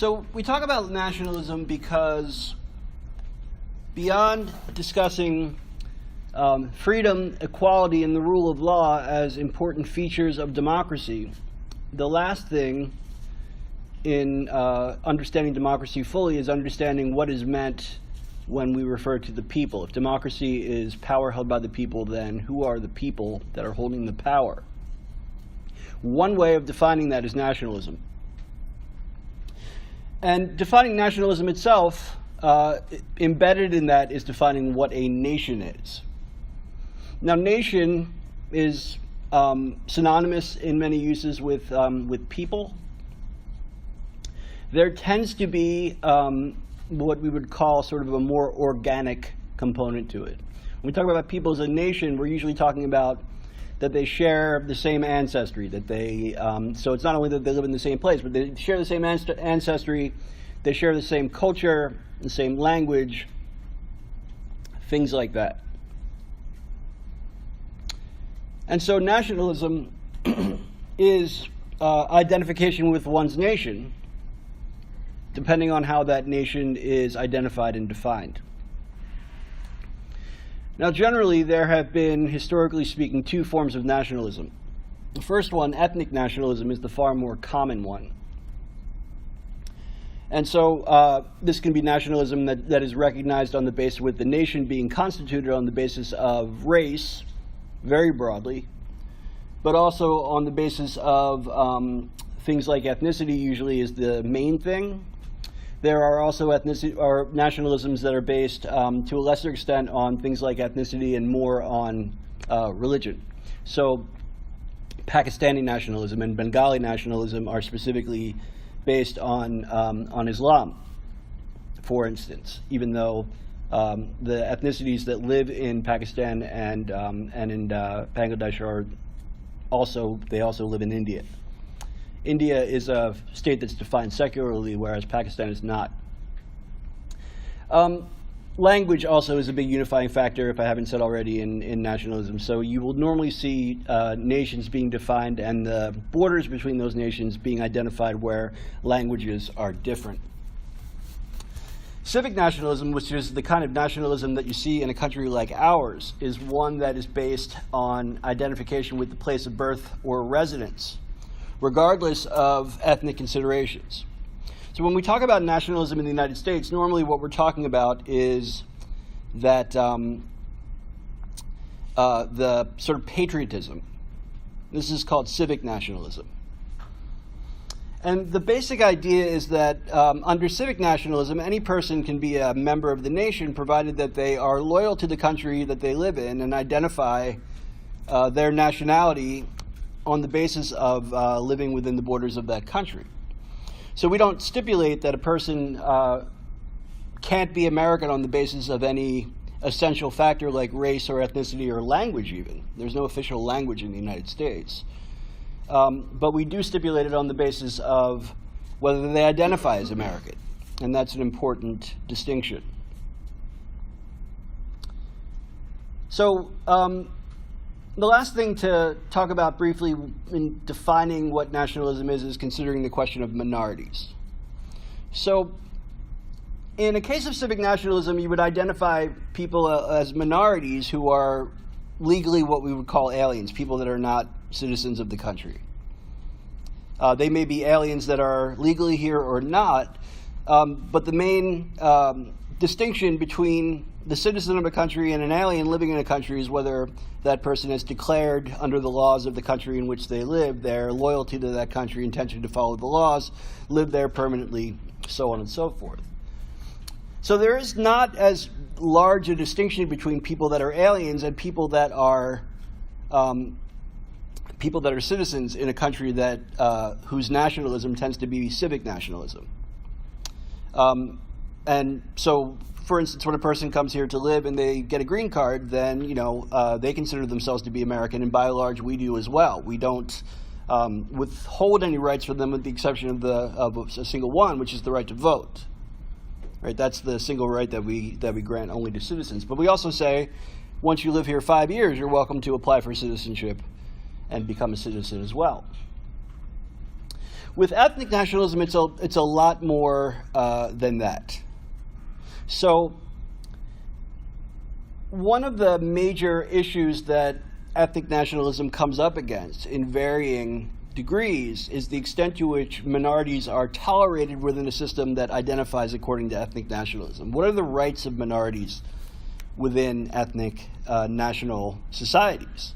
So we talk about nationalism because beyond discussing freedom, equality, and the rule of law as important features of democracy, the last thing in understanding democracy fully is understanding what is meant when we refer to the people. If democracy is power held by the people, then who are the people that are holding the power? One way of defining that is nationalism. And defining nationalism itself, embedded in that is defining what a nation is. Now, nation is synonymous in many uses with people. There tends to be what we would call sort of a more organic component to it. When we talk about people as a nation, we're usually talking about that they share the same ancestry, that they, so it's not only that they live in the same place, but they share the same ancestry, they share the same culture, the same language, things like that. And so nationalism is identification with one's nation, depending on how that nation is identified and defined. Now, generally, there have been, historically speaking, two forms of nationalism. The first one, ethnic nationalism, is the far more common one. And so this can be nationalism that is recognized on the basis with the nation being constituted on the basis of race, very broadly, but also on the basis of things like ethnicity usually is the main thing. There are also ethnicity or nationalisms that are based to a lesser extent on things like ethnicity and more on religion. So Pakistani nationalism and Bengali nationalism are specifically based on Islam, for instance, even though the ethnicities that live in Pakistan and in Bangladesh are also live in India. India is a state that's defined secularly, whereas Pakistan is not. Language also is a big unifying factor, if I haven't said already, in nationalism. So you will normally see nations being defined and the borders between those nations being identified where languages are different. Civic nationalism, which is the kind of nationalism that you see in a country like ours, is one that is based on identification with the place of birth or residence, regardless of ethnic considerations. So when we talk about nationalism in the United States, normally what we're talking about is that the sort of patriotism. This is called civic nationalism. And the basic idea is that under civic nationalism, any person can be a member of the nation provided that they are loyal to the country that they live in and identify their nationality on the basis of living within the borders of that country. So we don't stipulate that a person can't be American on the basis of any essential factor like race or ethnicity or language even. There's no official language in the United States. But we do stipulate it on the basis of whether they identify as American, and that's an important distinction. So the last thing to talk about briefly in defining what nationalism is considering the question of minorities. So in a case of civic nationalism, you would identify people as minorities who are legally what we would call aliens, people that are not citizens of the country. They may be aliens that are legally here or not, but the main distinction between the citizen of a country and an alien living in a country is whether that person has declared under the laws of the country in which they live their loyalty to that country, intention to follow the laws, live there permanently, so on and so forth. So there is not as large a distinction between people that are aliens and people that are citizens in a country that whose nationalism tends to be civic nationalism. And so, for instance, when a person comes here to live and they get a green card, then they consider themselves to be American, and by and large, we do as well. We don't withhold any rights from them, with the exception of a single one, which is the right to vote. Right? That's the single right that we grant only to citizens. But we also say, once you live here 5 years, you're welcome to apply for citizenship and become a citizen as well. With ethnic nationalism, it's a lot more than that. So one of the major issues that ethnic nationalism comes up against in varying degrees is the extent to which minorities are tolerated within a system that identifies according to ethnic nationalism. What are the rights of minorities within ethnic national societies?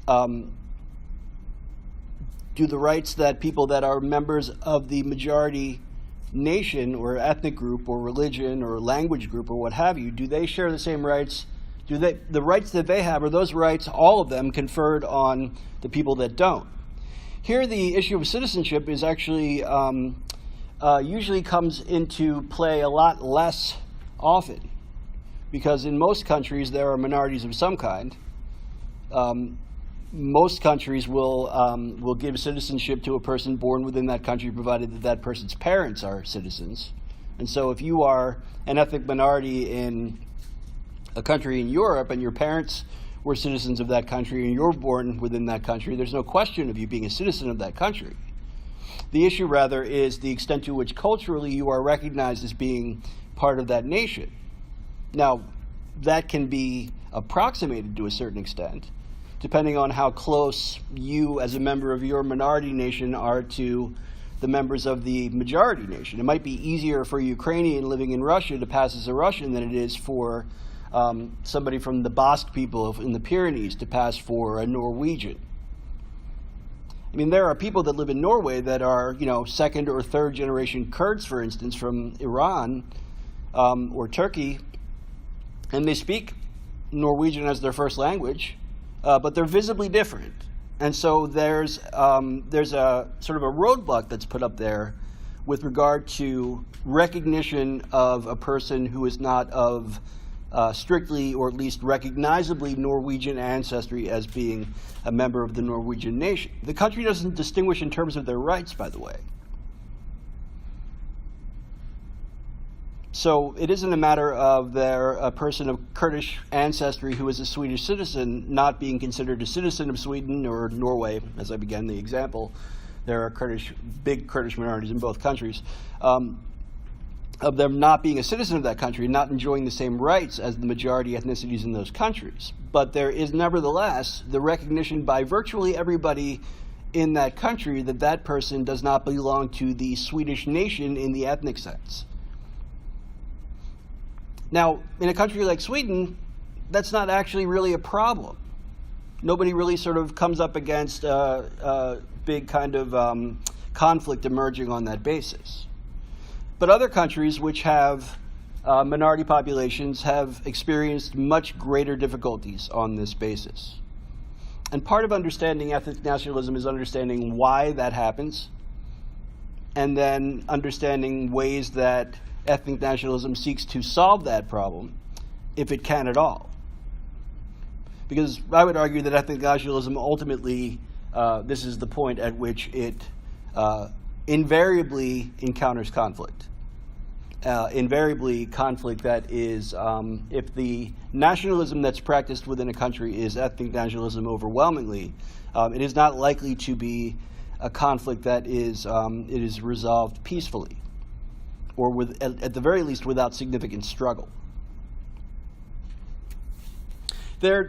Do the rights that people that are members of the majority nation or ethnic group or religion or language group or what have you, do they share the same rights? Do they, the rights that they have, are those rights, all of them, conferred on the people that don't? Here the issue of citizenship is actually usually comes into play a lot less often, because in most countries there are minorities of some kind. Most countries will give citizenship to a person born within that country, provided that that person's parents are citizens. And so if you are an ethnic minority in a country in Europe and your parents were citizens of that country and you're born within that country, there's no question of you being a citizen of that country. The issue, rather, is the extent to which culturally you are recognized as being part of that nation. Now, that can be approximated to a certain extent, depending on how close you as a member of your minority nation are to the members of the majority nation. It might be easier for a Ukrainian living in Russia to pass as a Russian than it is for somebody from the Basque people in the Pyrenees to pass for a Norwegian. I mean, there are people that live in Norway that are, second or third generation Kurds, for instance, from Iran or Turkey, and they speak Norwegian as their first language, but they're visibly different. And so there's a sort of a roadblock that's put up there with regard to recognition of a person who is not of strictly or at least recognizably Norwegian ancestry as being a member of the Norwegian nation. The country doesn't distinguish in terms of their rights, by the way. So it isn't a matter of a person of Kurdish ancestry who is a Swedish citizen not being considered a citizen of Sweden or Norway, as I began the example. There are big Kurdish minorities in both countries. Of them not being a citizen of that country, not enjoying the same rights as the majority ethnicities in those countries. But there is nevertheless the recognition by virtually everybody in that country that that person does not belong to the Swedish nation in the ethnic sense. Now, in a country like Sweden, that's not actually really a problem. Nobody really sort of comes up against a big kind of conflict emerging on that basis. But other countries which have minority populations have experienced much greater difficulties on this basis. And part of understanding ethnic nationalism is understanding why that happens, and then understanding ways that ethnic nationalism seeks to solve that problem, if it can at all. Because I would argue that ethnic nationalism ultimately, this is the point at which it invariably encounters conflict. Invariably conflict that is, if the nationalism that's practiced within a country is ethnic nationalism overwhelmingly, it is not likely to be a conflict that is it is resolved peacefully, or at the very least without significant struggle.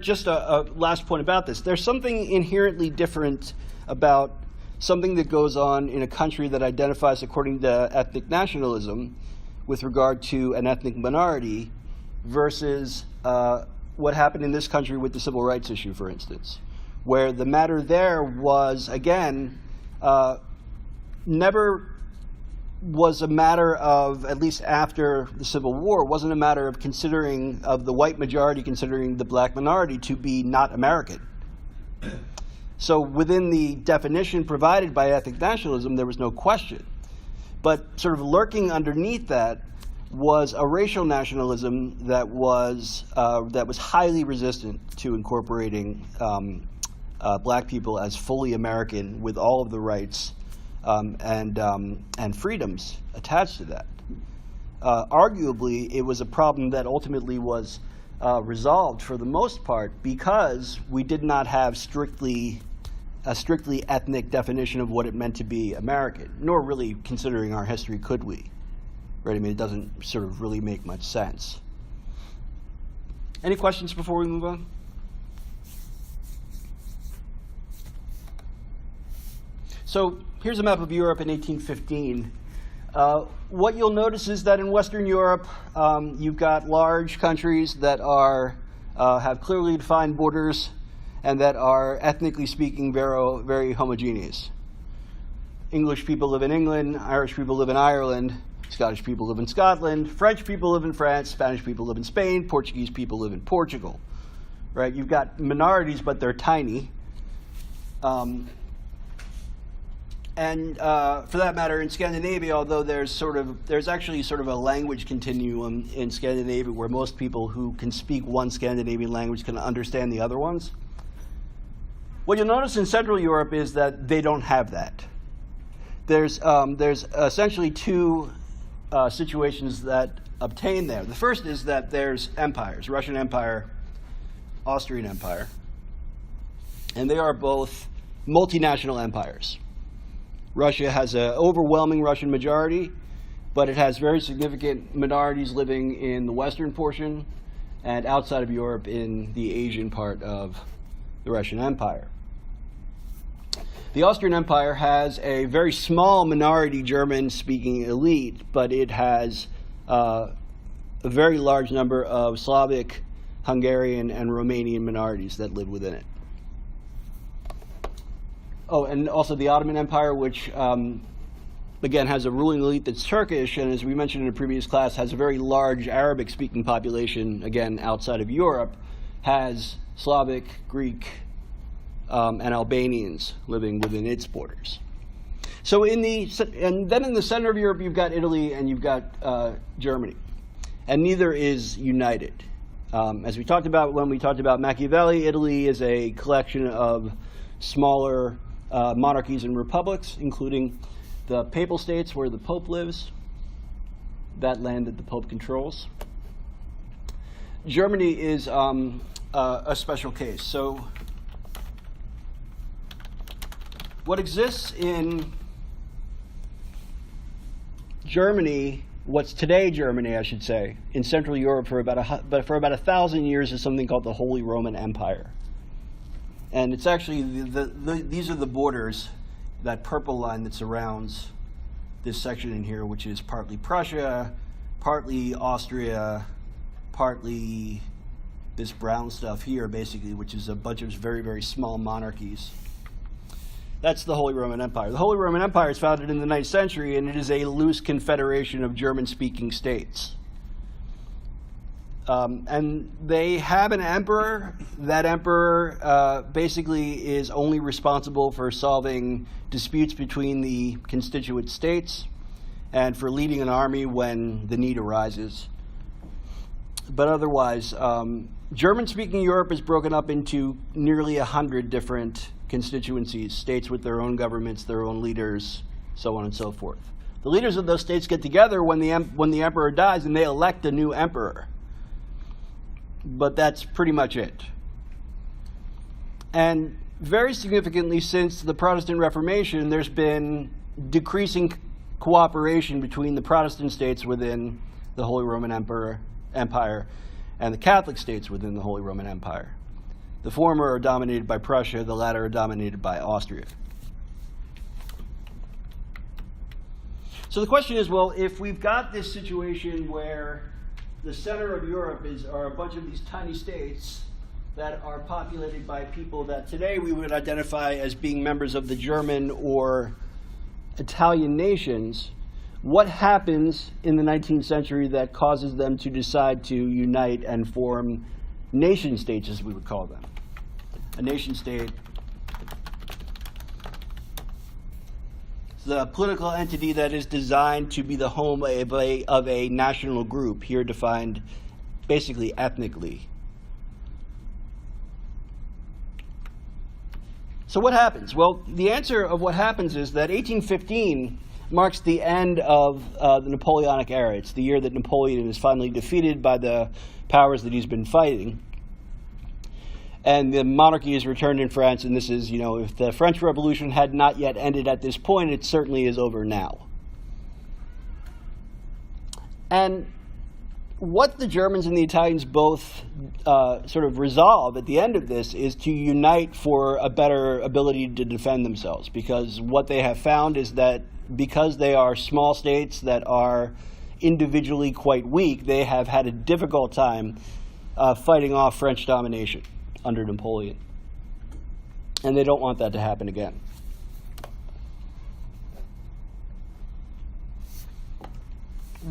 Just a last point about this. There's something inherently different about something that goes on in a country that identifies according to ethnic nationalism with regard to an ethnic minority versus what happened in this country with the civil rights issue, for instance, where the matter there was, again, never was a matter of, at least after the Civil War, wasn't a matter of the white majority considering the black minority to be not American. So within the definition provided by ethnic nationalism, there was no question. But sort of lurking underneath that was a racial nationalism that was highly resistant to incorporating black people as fully American with all of the rights and freedoms attached to that. Arguably, it was a problem that ultimately was resolved for the most part because we did not have strictly a strictly ethnic definition of what it meant to be American, nor really considering our history could we. Right? I mean, it doesn't sort of really make much sense. Any questions before we move on? So here's a map of Europe in 1815. What you'll notice is that in Western Europe, you've got large countries that have clearly defined borders and that are, ethnically speaking, very, very homogeneous. English people live in England, Irish people live in Ireland, Scottish people live in Scotland, French people live in France, Spanish people live in Spain, Portuguese people live in Portugal. Right? You've got minorities, but they're tiny. And for that matter, in Scandinavia, although there's actually sort of a language continuum in Scandinavia where most people who can speak one Scandinavian language can understand the other ones. What you'll notice in Central Europe is that they don't have that. There's essentially two situations that obtain there. The first is that there's empires, Russian Empire, Austrian Empire, and they are both multinational empires. Russia has an overwhelming Russian majority, but it has very significant minorities living in the western portion and outside of Europe in the Asian part of the Russian Empire. The Austrian Empire has a very small minority German-speaking elite, but it has a very large number of Slavic, Hungarian, and Romanian minorities that live within it. Oh, and also the Ottoman Empire, which, again, has a ruling elite that's Turkish, and as we mentioned in a previous class, has a very large Arabic-speaking population, again, outside of Europe, has Slavic, Greek, and Albanians living within its borders. So and then in the center of Europe, you've got Italy and you've got Germany, and neither is united. As we talked about when we talked about Machiavelli, Italy is a collection of smaller monarchies and republics, including the Papal States where the Pope lives, that land that the Pope controls. Germany is a special case. So what exists in Germany, what's today Germany, I should say, in Central Europe for about 1,000 years is something called the Holy Roman Empire. And it's actually, these are the borders, that purple line that surrounds this section in here, which is partly Prussia, partly Austria, partly this brown stuff here, basically, which is a bunch of very, very small monarchies. That's the Holy Roman Empire. The Holy Roman Empire is founded in the 9th century, and it is a loose confederation of German-speaking states. And they have an emperor. That emperor basically is only responsible for solving disputes between the constituent states and for leading an army when the need arises. But otherwise, German-speaking Europe is broken up into nearly 100 different constituencies, states with their own governments, their own leaders, so on and so forth. The leaders of those states get together when the emperor dies, and they elect a new emperor. But that's pretty much it. And very significantly, since the Protestant Reformation, there's been decreasing cooperation between the Protestant states within the Holy Roman Empire and the Catholic states within the Holy Roman Empire. The former are dominated by Prussia, the latter are dominated by Austria. So the question is, well, if we've got this situation where the center of Europe are a bunch of these tiny states that are populated by people that today we would identify as being members of the German or Italian nations, what happens in the 19th century that causes them to decide to unite and form nation states, as we would call them? A nation state is a political entity that is designed to be the home of a national group, here defined basically ethnically. So what happens? Well, the answer of what happens is that 1815 marks the end of the Napoleonic era. It's the year that Napoleon is finally defeated by the powers that he's been fighting. and the monarchy is returned in France, and this is, if the French Revolution had not yet ended at this point, it certainly is over now. And what the Germans and the Italians both sort of resolve at the end of this is to unite for a better ability to defend themselves, because what they have found is that because they are small states that are individually quite weak, they have had a difficult time fighting off French domination under Napoleon. And they don't want that to happen again.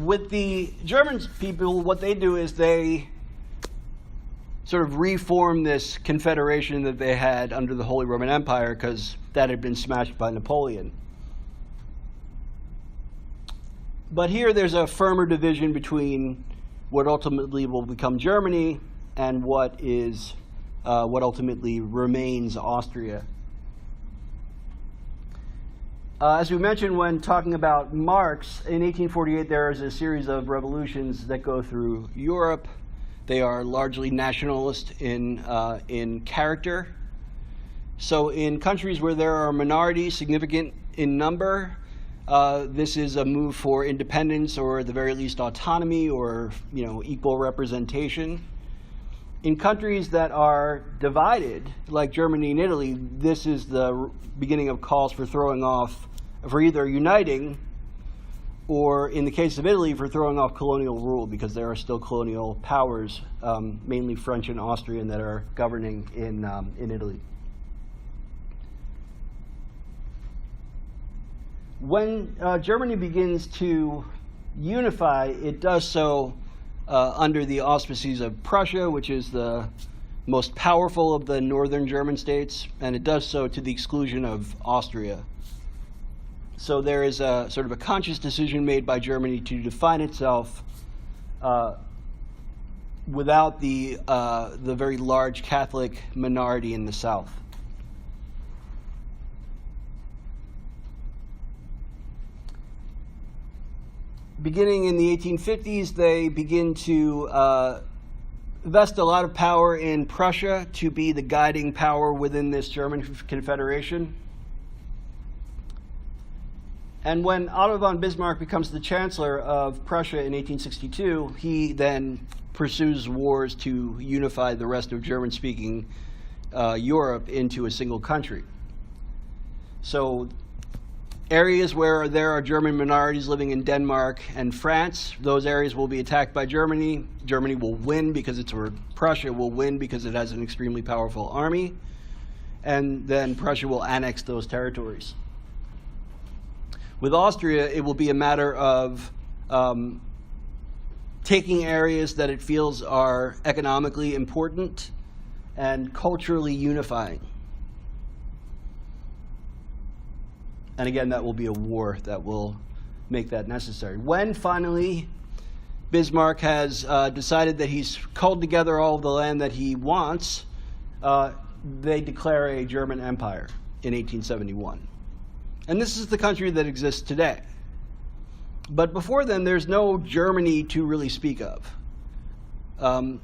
With the German people, what they do is they sort of reform this confederation that they had under the Holy Roman Empire, because that had been smashed by Napoleon. But here there's a firmer division between what ultimately will become Germany and what ultimately remains Austria. As we mentioned when talking about Marx, in 1848 there is a series of revolutions that go through Europe. They are largely nationalist in character. So in countries where there are minorities significant in number, this is a move for independence, or at the very least autonomy, or equal representation. In countries that are divided, like Germany and Italy, this is the beginning of calls for either uniting, or in the case of Italy, for throwing off colonial rule, because there are still colonial powers, mainly French and Austrian, that are governing in Italy. When Germany begins to unify, it does so under the auspices of Prussia, which is the most powerful of the northern German states, and it does so to the exclusion of Austria. So there is a sort of a conscious decision made by Germany to define itself without the very large Catholic minority in the south. Beginning in the 1850s, they begin to vest a lot of power in Prussia to be the guiding power within this German confederation. And when Otto von Bismarck becomes the chancellor of Prussia in 1862, he then pursues wars to unify the rest of German-speaking Europe into a single country. So areas where there are German minorities living in Denmark and France, those areas will be attacked by Germany. Germany will win because Prussia will win because it has an extremely powerful army, and then Prussia will annex those territories. With Austria, it will be a matter of taking areas that it feels are economically important and culturally unifying. And again, that will be a war that will make that necessary. When finally Bismarck has decided that he's culled together all of the land that he wants, they declare a German empire in 1871. And this is the country that exists today. But before then, there's no Germany to really speak of.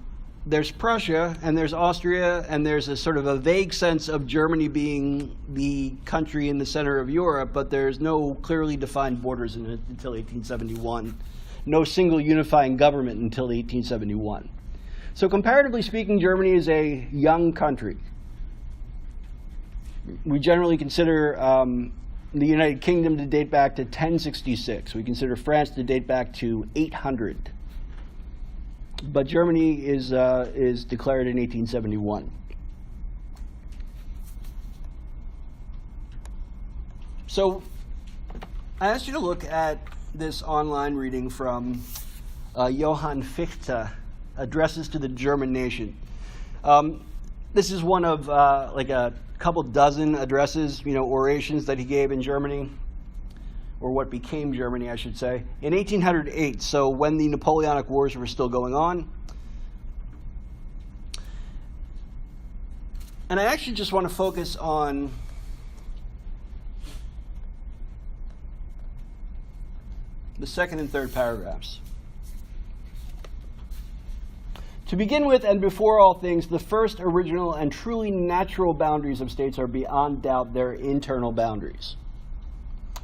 There's Prussia, and there's Austria, and there's a sort of a vague sense of Germany being the country in the center of Europe, but there's no clearly defined borders until 1871. No single unifying government until 1871. So comparatively speaking, Germany is a young country. We generally consider the United Kingdom to date back to 1066. We consider France to date back to 800. But Germany is declared in 1871. So I asked you to look at this online reading from Johann Fichte, Addresses to the German Nation. This is one of like a couple dozen addresses, orations that he gave in Germany, or what became Germany, I should say, in 1808, so when the Napoleonic Wars were still going on. And I actually just want to focus on the second and third paragraphs. To begin with, and before all things, the first original and truly natural boundaries of states are beyond doubt their internal boundaries.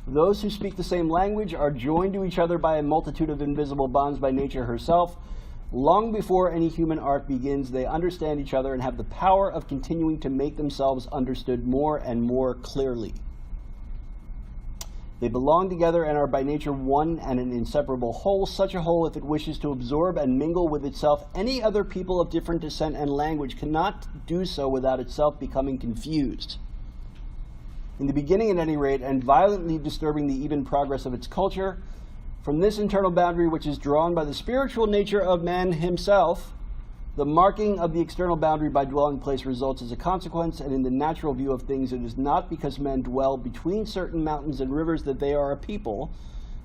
Those who speak the same language are joined to each other by a multitude of invisible bonds by nature herself. Long before any human art begins, they understand each other and have the power of continuing to make themselves understood more and more clearly. They belong together and are by nature one and an inseparable whole, such a whole, if it wishes to absorb and mingle with itself any other people of different descent and language, cannot do so without itself becoming confused. In the beginning, at any rate, and violently disturbing the even progress of its culture, from this internal boundary, which is drawn by the spiritual nature of man himself, the marking of the external boundary by dwelling place results as a consequence, and in the natural view of things, it is not because men dwell between certain mountains and rivers that they are a people,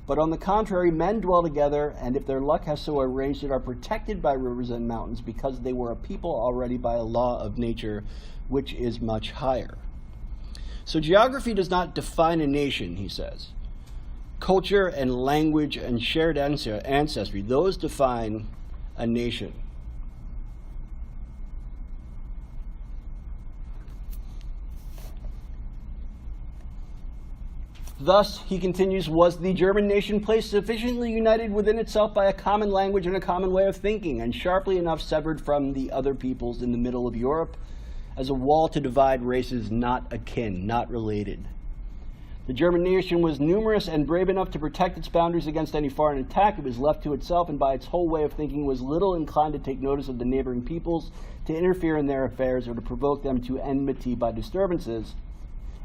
but on the contrary, men dwell together, and if their luck has so arranged it, are protected by rivers and mountains, because they were a people already by a law of nature, which is much higher. So geography does not define a nation, he says. Culture and language and shared ancestry, those define a nation. Thus, he continues, was the German nation placed sufficiently united within itself by a common language and a common way of thinking, and sharply enough severed from the other peoples in the middle of Europe, as a wall to divide races not akin, not related. The German nation was numerous and brave enough to protect its boundaries against any foreign attack. It was left to itself, and by its whole way of thinking was little inclined to take notice of the neighboring peoples, to interfere in their affairs, or to provoke them to enmity by disturbances.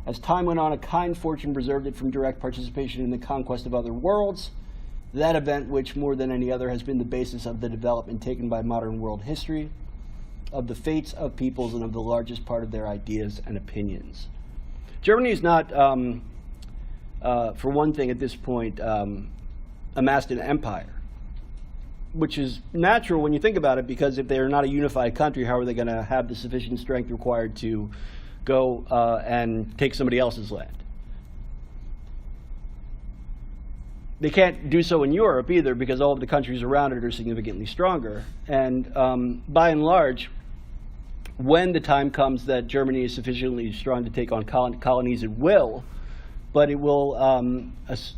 As time went on, a kind fortune preserved it from direct participation in the conquest of other worlds, that event which, more than any other, has been the basis of the development taken by modern world history, of the fates of peoples, and of the largest part of their ideas and opinions. Germany is not, for one thing at this point, amassed an empire, which is natural when you think about it, because if they are not a unified country, how are they going to have the sufficient strength required to go and take somebody else's land? They can't do so in Europe either, because all of the countries around it are significantly stronger. And by and large, when the time comes that Germany is sufficiently strong to take on colonies, it will, but it will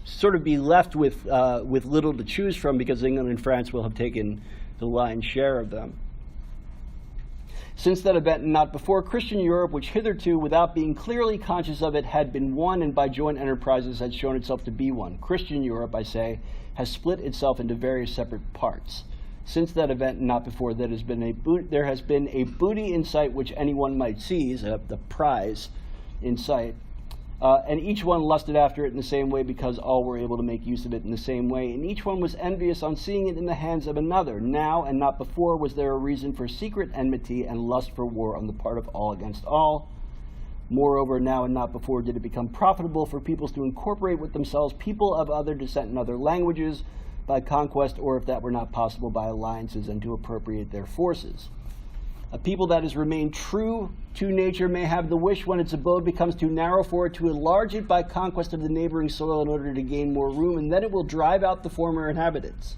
sort of be left with little to choose from, because England and France will have taken the lion's share of them. Since that event, and not before, Christian Europe, which hitherto, without being clearly conscious of it, had been one, and by joint enterprises had shown itself to be one. Christian Europe, I say, has split itself into various separate parts. Since that event, and not before, there has been a booty in sight which anyone might seize, the prize in sight, and each one lusted after it in the same way, because all were able to make use of it in the same way, and each one was envious on seeing it in the hands of another. Now and not before was there a reason for secret enmity and lust for war on the part of all against all. Moreover, now and not before did it become profitable for peoples to incorporate with themselves people of other descent and other languages by conquest, or if that were not possible, by alliances, and to appropriate their forces. A people that has remained true to nature may have the wish, when its abode becomes too narrow for it, to enlarge it by conquest of the neighboring soil in order to gain more room, and then it will drive out the former inhabitants.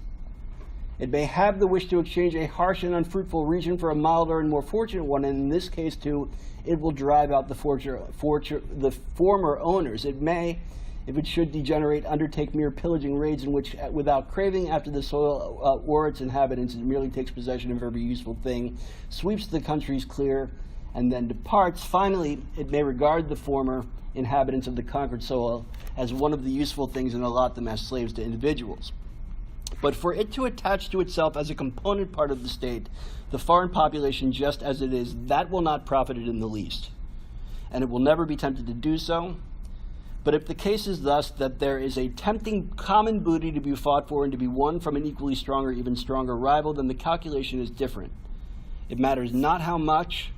It may have the wish to exchange a harsh and unfruitful region for a milder and more fortunate one, and in this case, too, it will drive out the former owners. It may, if it should degenerate, undertake mere pillaging raids in which, without craving after the soil or its inhabitants, it merely takes possession of every useful thing, sweeps the countries clear, and then departs. Finally, it may regard the former inhabitants of the conquered soil as one of the useful things and allot them as slaves to individuals. But for it to attach to itself as a component part of the state the foreign population just as it is, that will not profit it in the least, and it will never be tempted to do so. But if the case is thus, that there is a tempting common booty to be fought for and to be won from an equally strong or even stronger rival, then the calculation is different. It matters not how much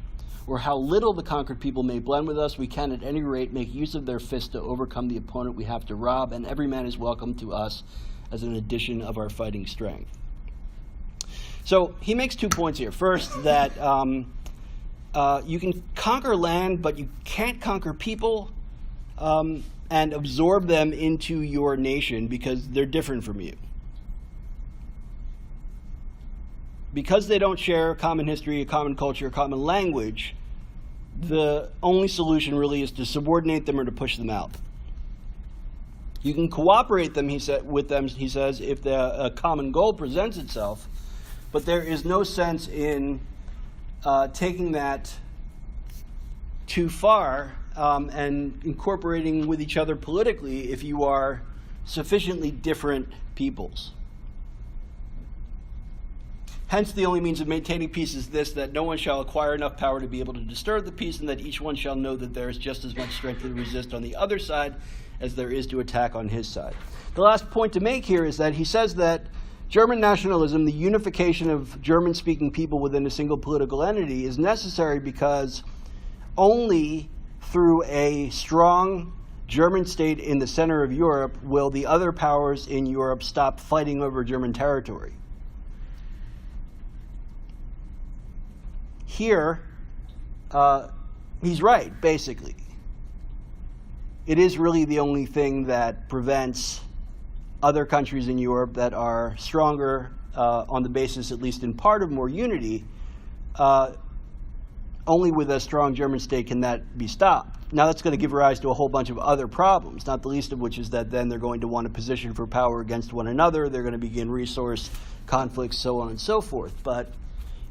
or how little the conquered people may blend with us, we can at any rate make use of their fists to overcome the opponent we have to rob, and every man is welcome to us as an addition of our fighting strength. So he makes 2 points here. First, that you can conquer land, but you can't conquer people and absorb them into your nation, because they're different from you. because they don't share a common history, a common culture, a common language, the only solution really is to subordinate them or to push them out. You can cooperate them, with them, he says, if a common goal presents itself, but there is no sense in taking that too far and incorporating with each other politically if you are sufficiently different peoples. Hence, the only means of maintaining peace is this, that no one shall acquire enough power to be able to disturb the peace, and that each one shall know that there is just as much strength to resist on the other side as there is to attack on his side. The last point to make here is that he says that German nationalism, the unification of German-speaking people within a single political entity, is necessary because only through a strong German state in the center of Europe will the other powers in Europe stop fighting over German territory. Here, he's right, basically. It is really the only thing that prevents other countries in Europe that are stronger on the basis, at least in part, of more unity. Only with a strong German state can that be stopped. Now that's going to give rise to a whole bunch of other problems, not the least of which is that then they're going to want a position for power against one another. They're going to begin resource conflicts, so on and so forth. But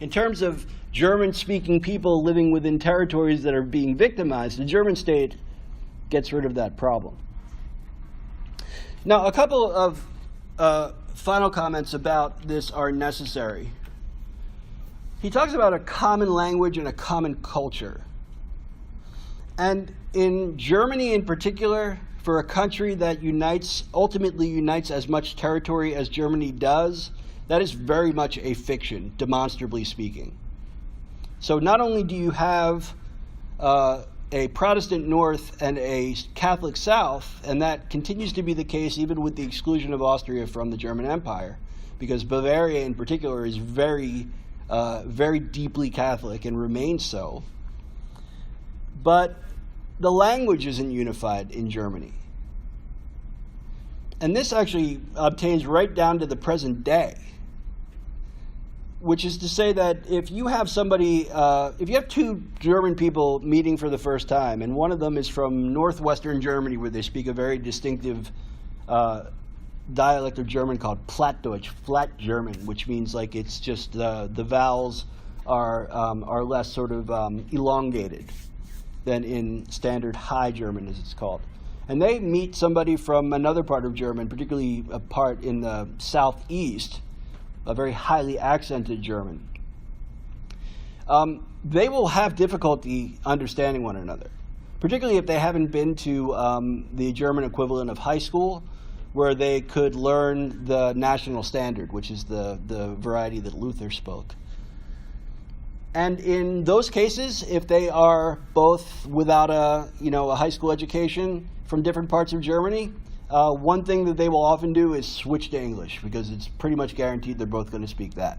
in terms of German-speaking people living within territories that are being victimized, the German state gets rid of that problem. Now, a couple of final comments about this are necessary. He talks about a common language and a common culture. And in Germany in particular, for a country that ultimately unites as much territory as Germany does, that is very much a fiction, demonstrably speaking. So not only do you have a Protestant North and a Catholic South, and that continues to be the case even with the exclusion of Austria from the German Empire, because Bavaria in particular is very deeply Catholic and remains so. But the language isn't unified in Germany. And this actually obtains right down to the present day, which is to say that if you have if you have two German people meeting for the first time, and one of them is from northwestern Germany where they speak a very distinctive dialect of German called Plattdeutsch, flat German, which means like it's just the vowels are less sort of elongated than in standard High German, as it's called. And they meet somebody from another part of German, particularly a part in the southeast, a very highly accented German. They will have difficulty understanding one another, particularly if they haven't been to the German equivalent of high school, where they could learn the national standard, which is the variety that Luther spoke. And in those cases, if they are both without a high school education from different parts of Germany, one thing that they will often do is switch to English, because it's pretty much guaranteed they're both going to speak that.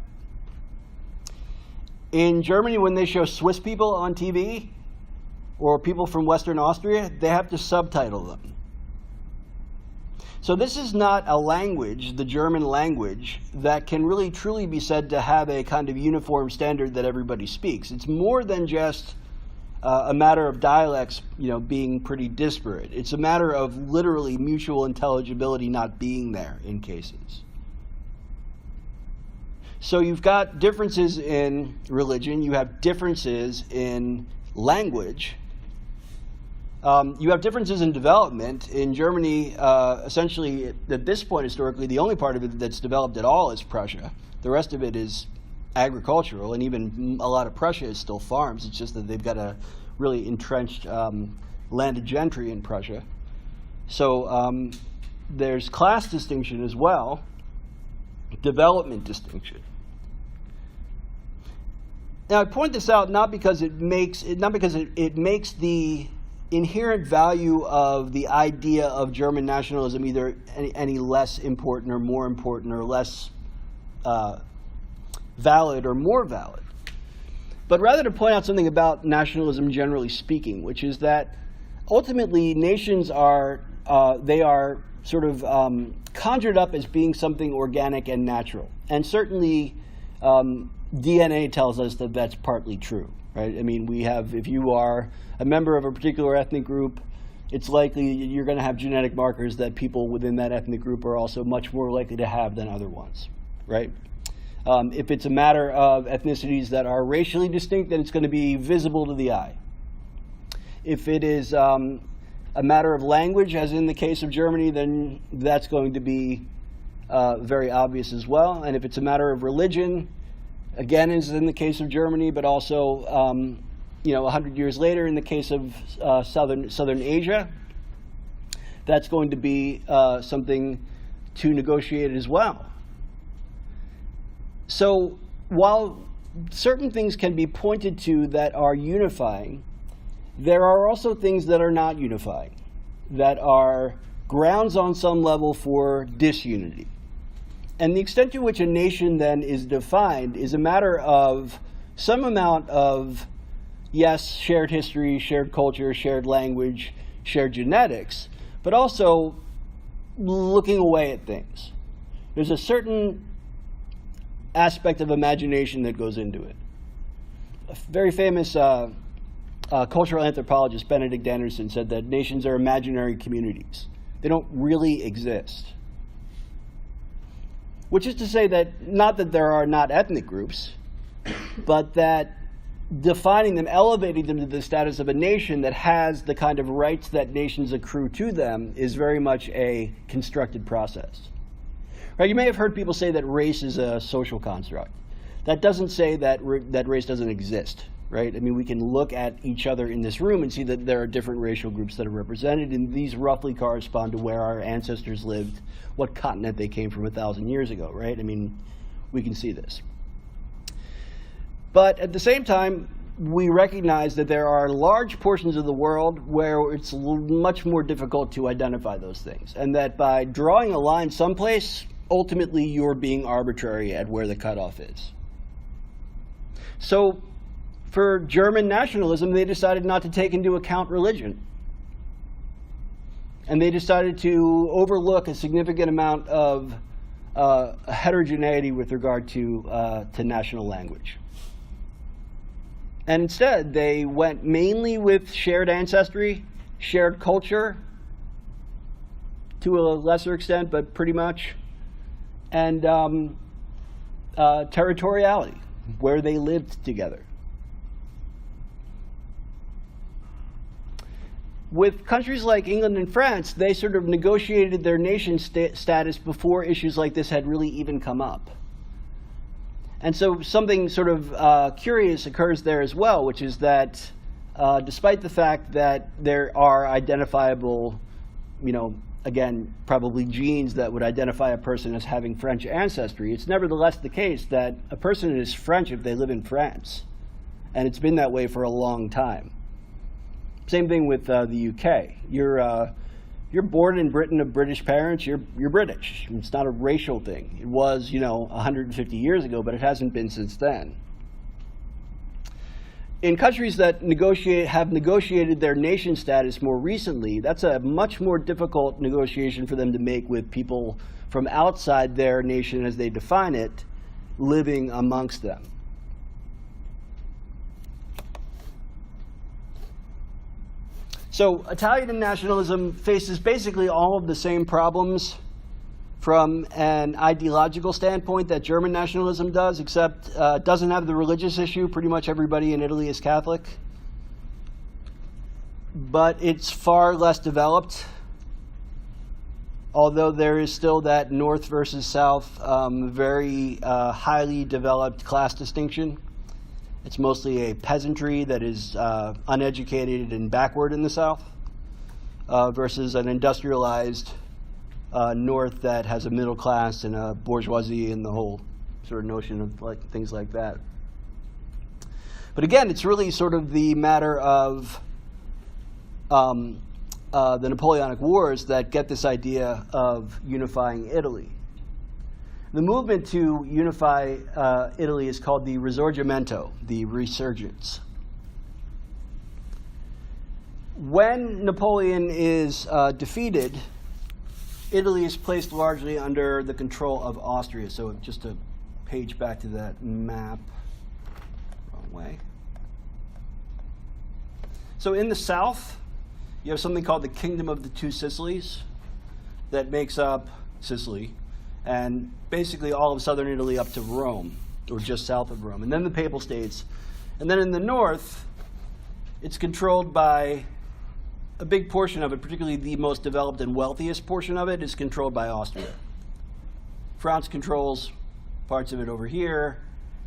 In Germany, when they show Swiss people on TV, or people from Western Austria, they have to subtitle them. So this is not a language, the German language, that can really truly be said to have a kind of uniform standard that everybody speaks. It's more than just a matter of dialects, being pretty disparate. It's a matter of literally mutual intelligibility not being there in cases. So you've got differences in religion, you have differences in language, you have differences in development. In Germany, essentially, at this point historically, the only part of it that's developed at all is Prussia. The rest of it is agricultural, and even a lot of Prussia is still farms. It's just that they've got a really entrenched landed gentry in Prussia. So there's class distinction as well, development distinction. Now I point this out not because it makes the inherent value of the idea of German nationalism either any less important or more important or less valid or more valid, but rather to point out something about nationalism generally speaking, which is that ultimately nations are sort of conjured up as being something organic and natural. And certainly DNA tells us that that's partly true, right? I mean, if you are a member of a particular ethnic group, it's likely you're going to have genetic markers that people within that ethnic group are also much more likely to have than other ones, right? If it's a matter of ethnicities that are racially distinct, then it's going to be visible to the eye. If it is a matter of language, as in the case of Germany, then that's going to be very obvious as well. And if it's a matter of religion, again, as in the case of Germany, but also 100 years later in the case of Southern Asia, that's going to be something to negotiate as well. So while certain things can be pointed to that are unifying, there are also things that are not unifying, that are grounds on some level for disunity. And the extent to which a nation then is defined is a matter of some amount of, yes, shared history, shared culture, shared language, shared genetics, but also looking away at things. There's a certain aspect of imagination that goes into it. A very famous cultural anthropologist, Benedict Anderson, said that nations are imaginary communities. They don't really exist. Which is to say that, not that there are not ethnic groups, but that defining them, elevating them to the status of a nation that has the kind of rights that nations accrue to them is very much a constructed process. Right? You may have heard people say that race is a social construct. That doesn't say that race doesn't exist, right? I mean, we can look at each other in this room and see that there are different racial groups that are represented, and these roughly correspond to where our ancestors lived, what continent they came from 1,000 years ago, right? I mean, we can see this. But at the same time, we recognize that there are large portions of the world where it's much more difficult to identify those things, and that by drawing a line someplace, ultimately you're being arbitrary at where the cutoff is. So for German nationalism, they decided not to take into account religion. And they decided to overlook a significant amount of heterogeneity with regard to national language. And instead, they went mainly with shared ancestry, shared culture, to a lesser extent, but pretty much, and territoriality, where they lived together. With countries like England and France, they sort of negotiated their nation status before issues like this had really even come up. And so something sort of curious occurs there as well, which is that despite the fact that there are identifiable, again, probably genes that would identify a person as having French ancestry, it's nevertheless the case that a person is French if they live in France. And it's been that way for a long time. Same thing with the UK. You're born in Britain of British parents, you're British. It's not a racial thing. It was, 150 years ago, but it hasn't been since then. In countries that have negotiated their nation status more recently, that's a much more difficult negotiation for them to make with people from outside their nation as they define it, living amongst them. So Italian nationalism faces basically all of the same problems from an ideological standpoint that German nationalism does, except it doesn't have the religious issue. Pretty much everybody in Italy is Catholic. But it's far less developed, although there is still that north versus south, very highly developed class distinction. It's mostly a peasantry that is uneducated and backward in the south, versus an industrialized north that has a middle class and a bourgeoisie and the whole sort of notion of things like that. But again, it's really sort of the matter of the Napoleonic Wars that get this idea of unifying Italy. The movement to unify Italy is called the Risorgimento, the resurgence. When Napoleon is defeated, Italy is placed largely under the control of Austria. So just to page back to that map. Wrong way. So in the south, you have something called the Kingdom of the Two Sicilies that makes up Sicily, and basically all of southern Italy up to Rome, or just south of Rome, and then the Papal States. And then in the north, it's controlled by a big portion of it, particularly the most developed and wealthiest portion of it, is controlled by Austria. France controls parts of it over here.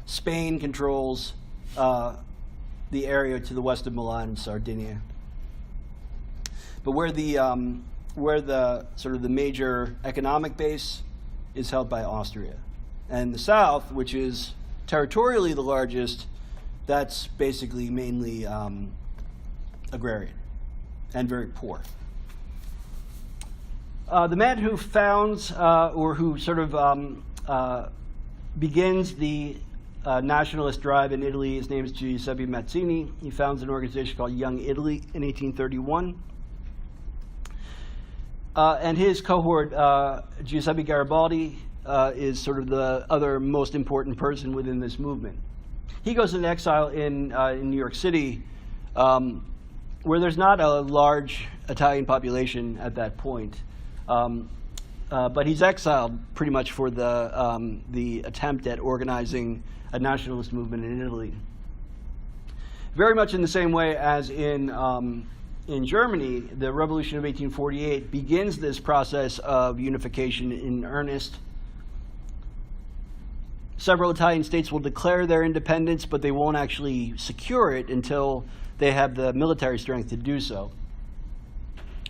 Spain controls the area to the west of Milan and Sardinia. But where the sort of the major economic base is held by Austria. And the south, which is territorially the largest, that's basically mainly agrarian and very poor. The man who founds, or who sort of begins the nationalist drive in Italy, his name is Giuseppe Mazzini. He founds an organization called Young Italy in 1831. And his cohort, Giuseppe Garibaldi, is sort of the other most important person within this movement. He goes into exile in New York City, where there's not a large Italian population at that point. But he's exiled pretty much for the attempt at organizing a nationalist movement in Italy. Very much in the same way as in Germany, the Revolution of 1848 begins this process of unification in earnest. Several Italian states will declare their independence, but they won't actually secure it until they have the military strength to do so,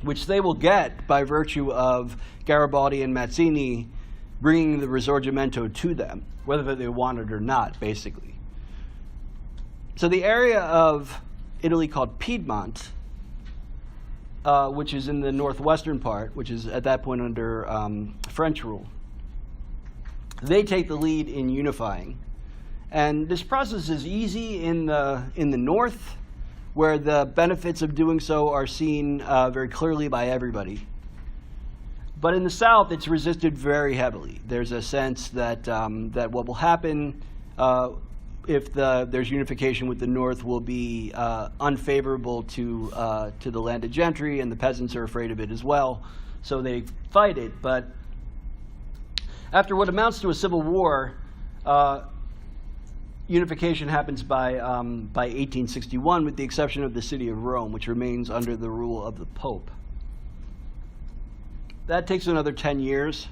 which they will get by virtue of Garibaldi and Mazzini bringing the Risorgimento to them, whether they want it or not, basically. So the area of Italy called Piedmont, which is in the northwestern part, which is at that point under French rule, they take the lead in unifying. And this process is easy in the north, where the benefits of doing so are seen very clearly by everybody. But in the south, it's resisted very heavily. There's a sense that that what will happen if there's unification with the north will be unfavorable to the landed gentry, and the peasants are afraid of it as well, so they fight it. But after what amounts to a civil war, unification happens by 1861, with the exception of the city of Rome, which remains under the rule of the Pope. That takes another 10 years.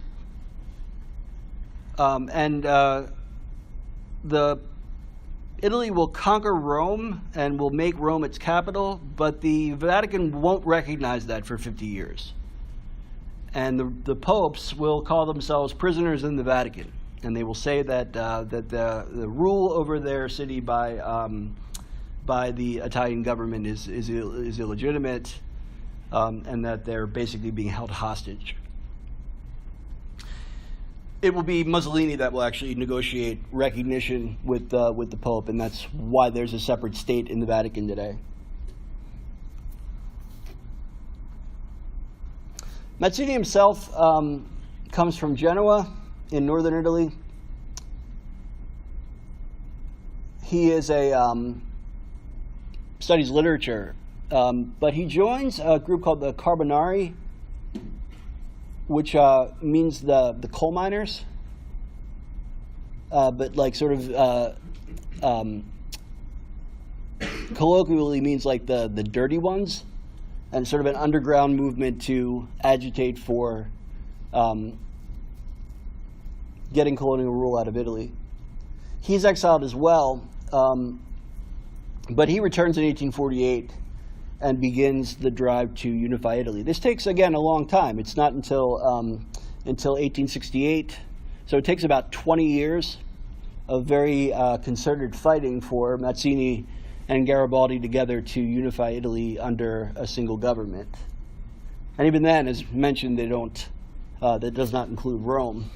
Italy will conquer Rome and will make Rome its capital, but the Vatican won't recognize that for 50 years. And the popes will call themselves prisoners in the Vatican, and they will say that the rule over their city by the Italian government is illegitimate, and that they're basically being held hostage. It will be Mussolini that will actually negotiate recognition with the Pope, and that's why there's a separate state in the Vatican today. Mazzini himself comes from Genoa in northern Italy. He is studies literature, but he joins a group called the Carbonari, which means the coal miners, but like sort of colloquially means like the dirty ones, and sort of an underground movement to agitate for getting colonial rule out of Italy. He's exiled as well, but he returns in 1848 and begins the drive to unify Italy. This takes, again, a long time. It's not until 1868, so it takes about 20 years of very concerted fighting for Mazzini and Garibaldi together to unify Italy under a single government. And even then, as mentioned, that does not include Rome,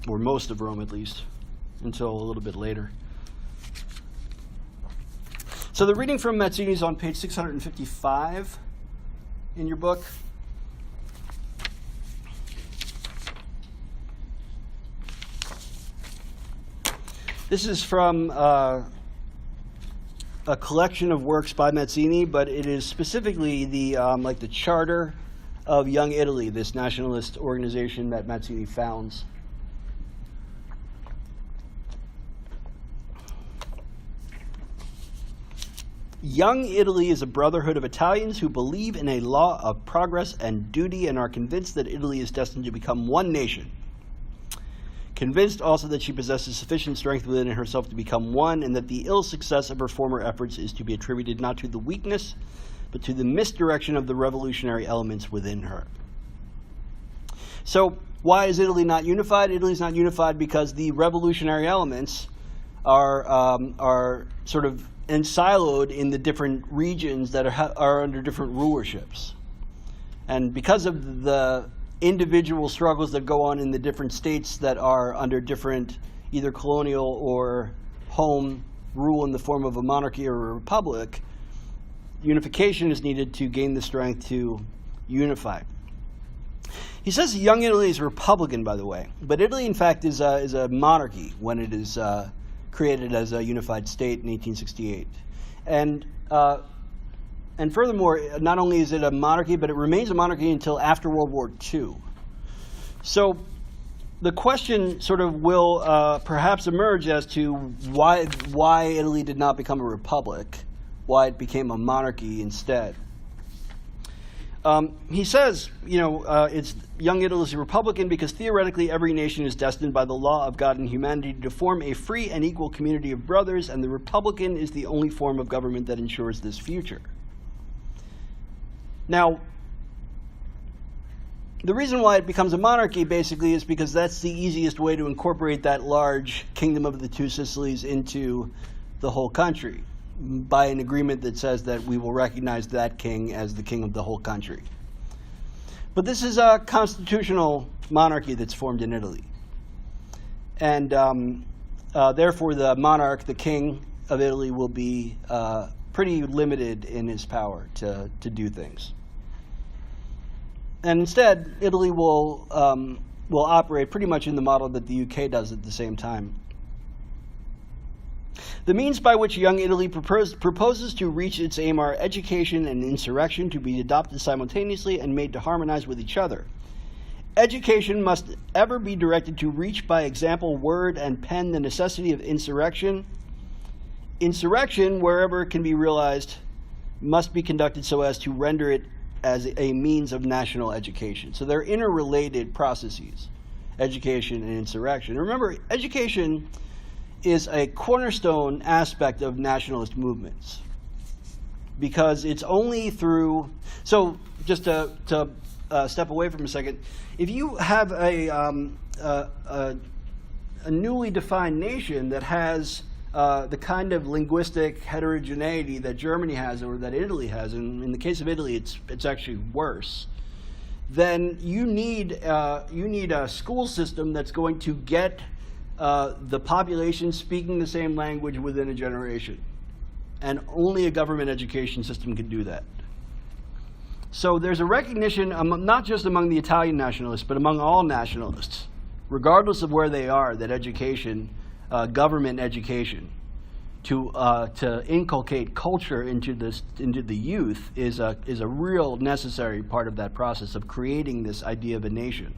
or most of Rome at least, until a little bit later. So the reading from Mazzini is on page 655 in your book. This is from a collection of works by Mazzini, but it is specifically the like the charter of Young Italy, this nationalist organization that Mazzini founds. Young Italy is a brotherhood of Italians who believe in a law of progress and duty and are convinced that Italy is destined to become one nation. Convinced also that she possesses sufficient strength within herself to become one, and that the ill success of her former efforts is to be attributed not to the weakness, but to the misdirection of the revolutionary elements within her. So why is Italy not unified? Italy is not unified because the revolutionary elements are sort of and siloed in the different regions that are under different rulerships. And because of the individual struggles that go on in the different states that are under different either colonial or home rule in the form of a monarchy or a republic, unification is needed to gain the strength to unify. He says Young Italy is Republican, by the way, but Italy, in fact, is a monarchy when it is created as a unified state in 1868. And furthermore, not only is it a monarchy, but it remains a monarchy until after World War II. So the question sort of will perhaps emerge as to why Italy did not become a republic, why it became a monarchy instead. He says, it's Young Italy is a Republican because theoretically every nation is destined by the law of God and humanity to form a free and equal community of brothers, and the Republican is the only form of government that ensures this future. Now, the reason why it becomes a monarchy basically is because that's the easiest way to incorporate that large kingdom of the two Sicilies into the whole country, by an agreement that says that we will recognize that king as the king of the whole country. But this is a constitutional monarchy that's formed in Italy. And therefore the monarch, the king of Italy, will be pretty limited in his power to do things. And instead, Italy will operate pretty much in the model that the UK does at the same time. The means by which Young Italy proposes to reach its aim are education and insurrection to be adopted simultaneously and made to harmonize with each other. Education must ever be directed to reach by example, word, and pen the necessity of insurrection. Insurrection, wherever it can be realized, must be conducted so as to render it as a means of national education. So they're interrelated processes, education and insurrection. And remember, education is a cornerstone aspect of nationalist movements, because it's only through, so just to step away from a second, if you have a newly defined nation that has the kind of linguistic heterogeneity that Germany has or that Italy has, and in the case of Italy it's actually worse, then you need a school system that's going to get the population speaking the same language within a generation. And only a government education system can do that. So there's a recognition, not just among the Italian nationalists, but among all nationalists, regardless of where they are, that education, government education, to inculcate culture into the youth is a real necessary part of that process of creating this idea of a nation.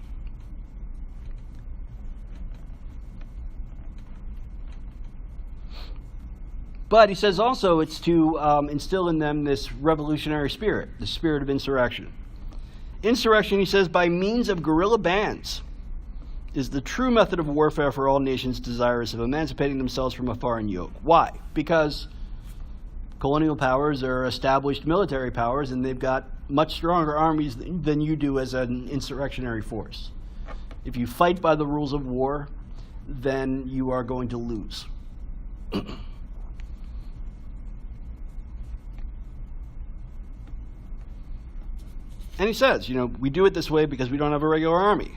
But he says also it's to instill in them this revolutionary spirit, the spirit of insurrection. Insurrection, he says, by means of guerrilla bands, is the true method of warfare for all nations desirous of emancipating themselves from a foreign yoke. Why? Because colonial powers are established military powers, and they've got much stronger armies than you do as an insurrectionary force. If you fight by the rules of war, then you are going to lose. And he says, we do it this way because we don't have a regular army.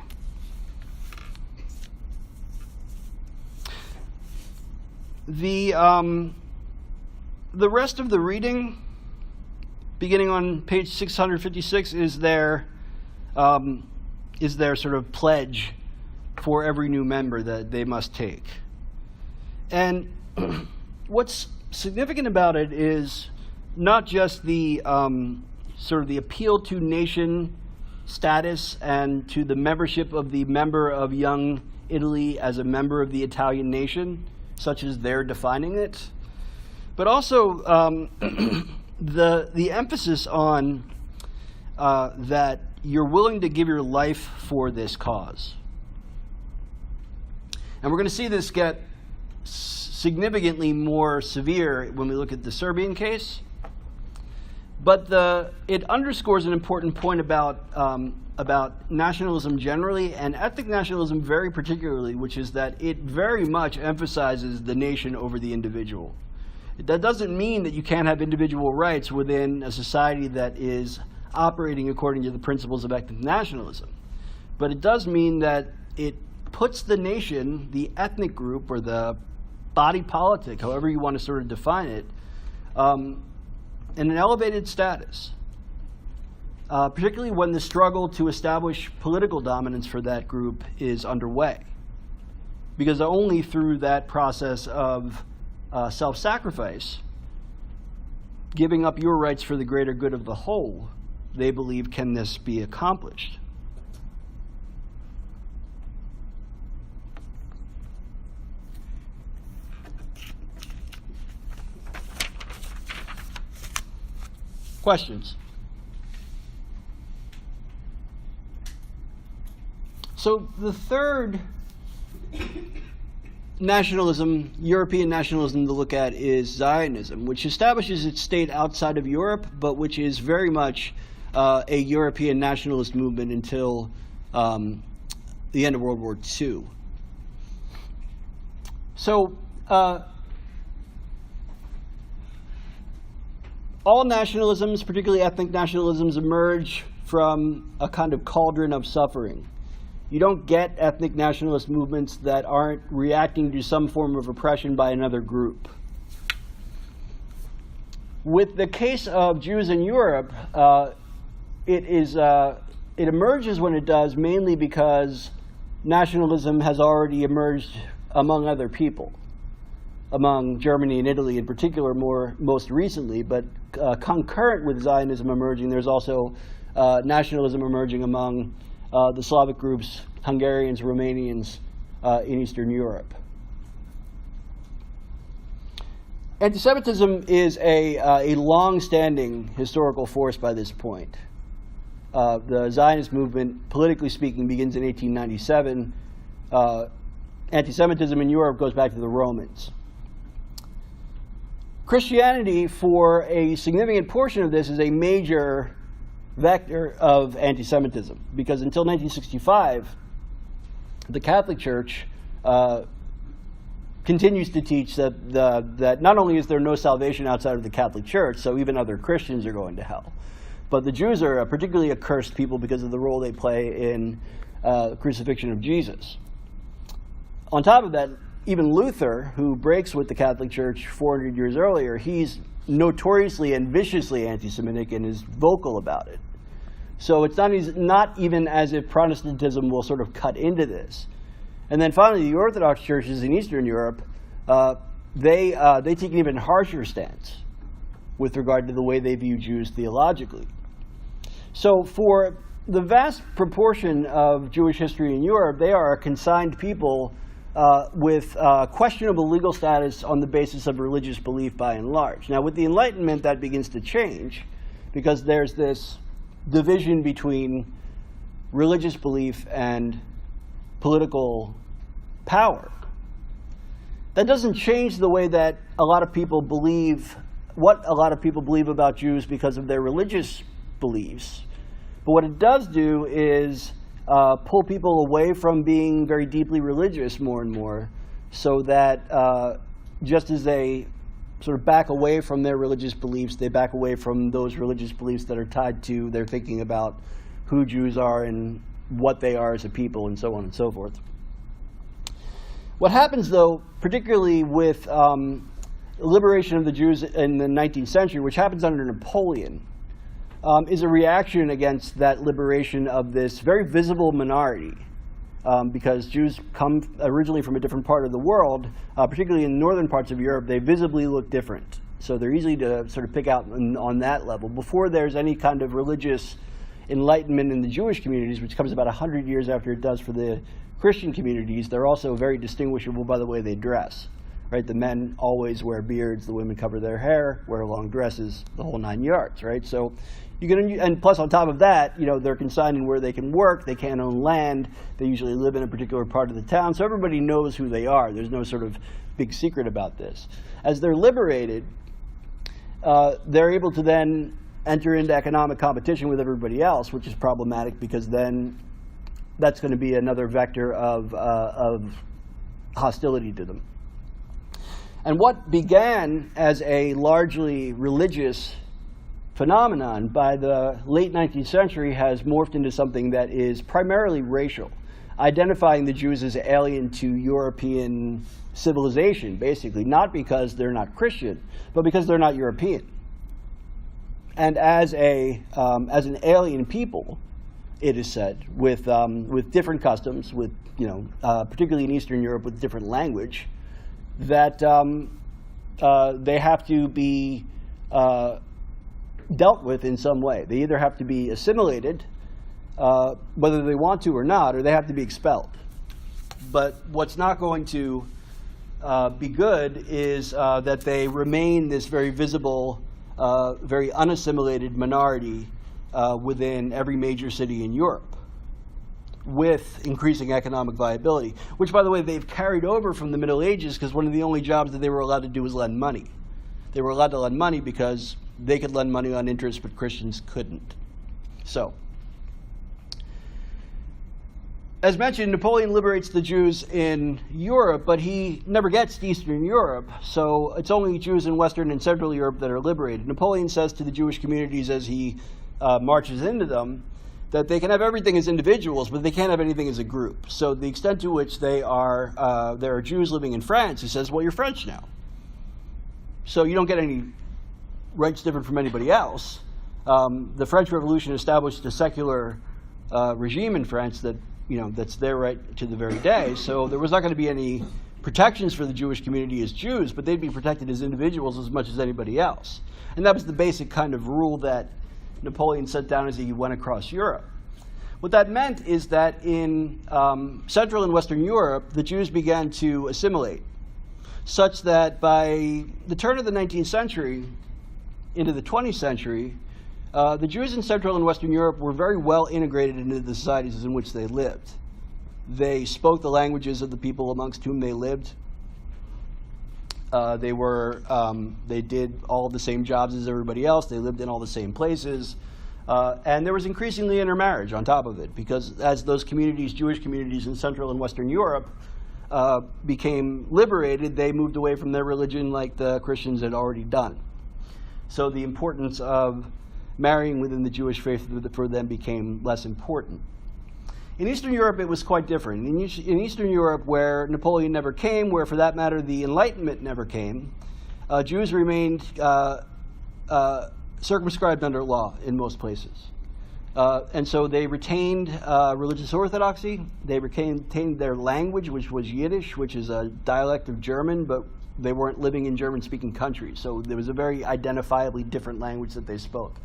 The rest of the reading, beginning on page 656, is their sort of pledge for every new member that they must take. And what's significant about it is not just the sort of the appeal to nation status and to the membership of the member of young Italy as a member of the Italian nation, such as they're defining it, but also the emphasis on that you're willing to give your life for this cause. And we're going to see this get significantly more severe when we look at the Serbian case. But it underscores an important point about nationalism generally and ethnic nationalism very particularly, which is that it very much emphasizes the nation over the individual. That doesn't mean that you can't have individual rights within a society that is operating according to the principles of ethnic nationalism. But it does mean that it puts the nation, the ethnic group, or the body politic, however you want to sort of define it, in an elevated status, particularly when the struggle to establish political dominance for that group is underway. Because only through that process of self-sacrifice, giving up your rights for the greater good of the whole, they believe can this be accomplished. Questions? So the third nationalism, European nationalism to look at is Zionism, which establishes its state outside of Europe, but which is very much a European nationalist movement until the end of World War II. So all nationalisms, particularly ethnic nationalisms, emerge from a kind of cauldron of suffering. You don't get ethnic nationalist movements that aren't reacting to some form of oppression by another group. With the case of Jews in Europe, it emerges when it does mainly because nationalism has already emerged among other people, among Germany and Italy in particular most recently, but concurrent with Zionism emerging, there's also nationalism emerging among the Slavic groups, Hungarians, Romanians in Eastern Europe. Anti-Semitism is a long-standing historical force by this point. The Zionist movement, politically speaking, begins in 1897. Anti-Semitism in Europe goes back to the Romans. Christianity, for a significant portion of this, is a major vector of anti-Semitism, because until 1965, the Catholic Church continues to teach that not only is there no salvation outside of the Catholic Church, so even other Christians are going to hell, but the Jews are a particularly accursed people because of the role they play in the crucifixion of Jesus. On top of that, even Luther, who breaks with the Catholic Church 400 years earlier, he's notoriously and viciously anti-Semitic and is vocal about it. So it's not even as if Protestantism will sort of cut into this. And then finally, the Orthodox churches in Eastern Europe, they take an even harsher stance with regard to the way they view Jews theologically. So for the vast proportion of Jewish history in Europe, they are a consigned people with questionable legal status on the basis of religious belief by and large. Now, with the Enlightenment, that begins to change, because there's this division between religious belief and political power. That doesn't change the way that a lot of people believe, what a lot of people believe about Jews because of their religious beliefs. But what it does do is pull people away from being very deeply religious more and more, so that just as they sort of back away from their religious beliefs, they back away from those religious beliefs that are tied to their thinking about who Jews are and what they are as a people and so on and so forth. What happens, though, particularly with liberation of the Jews in the 19th century, which happens under Napoleon, is a reaction against that liberation of this very visible minority because Jews come originally from a different part of the world, particularly in the northern parts of Europe. They visibly look different. So they're easy to sort of pick out on that level. Before there's any kind of religious enlightenment in the Jewish communities, which comes about 100 years after it does for the Christian communities, they're also very distinguishable by the way they dress. Right? The men always wear beards, the women cover their hair, wear long dresses, the whole 9 yards. Right? So you can, and plus on top of that, you know, they're consigned in where they can work, they can't own land, they usually live in a particular part of the town, so everybody knows who they are. There's no sort of big secret about this. As they're liberated, they're able to then enter into economic competition with everybody else, which is problematic because then that's going to be another vector of hostility to them. And what began as a largely religious phenomenon by the late 19th century has morphed into something that is primarily racial, identifying the Jews as alien to European civilization, basically, not because they're not Christian, but because they're not European. And as an alien people, it is said, with different customs, with particularly in Eastern Europe, with different language, that they have to be dealt with in some way. They either have to be assimilated, whether they want to or not, or they have to be expelled. But what's not going to be good is that they remain this very visible, very unassimilated minority within every major city in Europe, with increasing economic viability, which, by the way, they've carried over from the Middle Ages, because one of the only jobs that they were allowed to do was lend money. They were allowed to lend money because they could lend money on interest, but Christians couldn't. So, as mentioned, Napoleon liberates the Jews in Europe, but he never gets to Eastern Europe, so it's only Jews in Western and Central Europe that are liberated. Napoleon says to the Jewish communities as he marches into them that they can have everything as individuals, but they can't have anything as a group. So the extent to which there are Jews living in France, he says, well, you're French now. So you don't get any rights different from anybody else. The French Revolution established a secular regime in France that, that's there right to the very day. So there was not going to be any protections for the Jewish community as Jews, but they'd be protected as individuals as much as anybody else. And that was the basic kind of rule that Napoleon set down as he went across Europe. What that meant is that in Central and Western Europe, the Jews began to assimilate, such that by the turn of the 19th century into the 20th century, the Jews in Central and Western Europe were very well integrated into the societies in which they lived. They spoke the languages of the people amongst whom they lived. They did all the same jobs as everybody else. They lived in all the same places. And there was increasingly intermarriage on top of it, because as those communities, Jewish communities in Central and Western Europe, became liberated, they moved away from their religion like the Christians had already done. So the importance of marrying within the Jewish faith for them became less important. In Eastern Europe, it was quite different. In Eastern Europe, where Napoleon never came, where, for that matter, the Enlightenment never came, Jews remained circumscribed under law in most places. And so they retained religious orthodoxy. They retained their language, which was Yiddish, which is a dialect of German, but they weren't living in German-speaking countries. So there was a very identifiably different language that they spoke.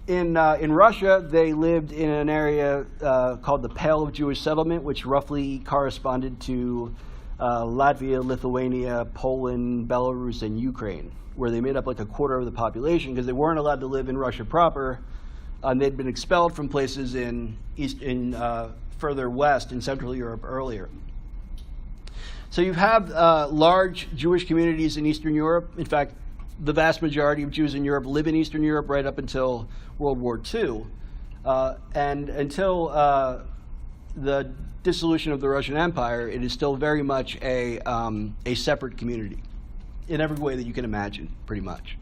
In Russia, they lived in an area called the Pale of Jewish Settlement, which roughly corresponded to Latvia, Lithuania, Poland, Belarus, and Ukraine, where they made up like a quarter of the population because they weren't allowed to live in Russia proper. They'd been expelled from places in further west in Central Europe earlier. So you have large Jewish communities in Eastern Europe. In fact, the vast majority of Jews in Europe live in Eastern Europe right up until World War II. And until the dissolution of the Russian Empire, it is still very much a separate community in every way that you can imagine, pretty much.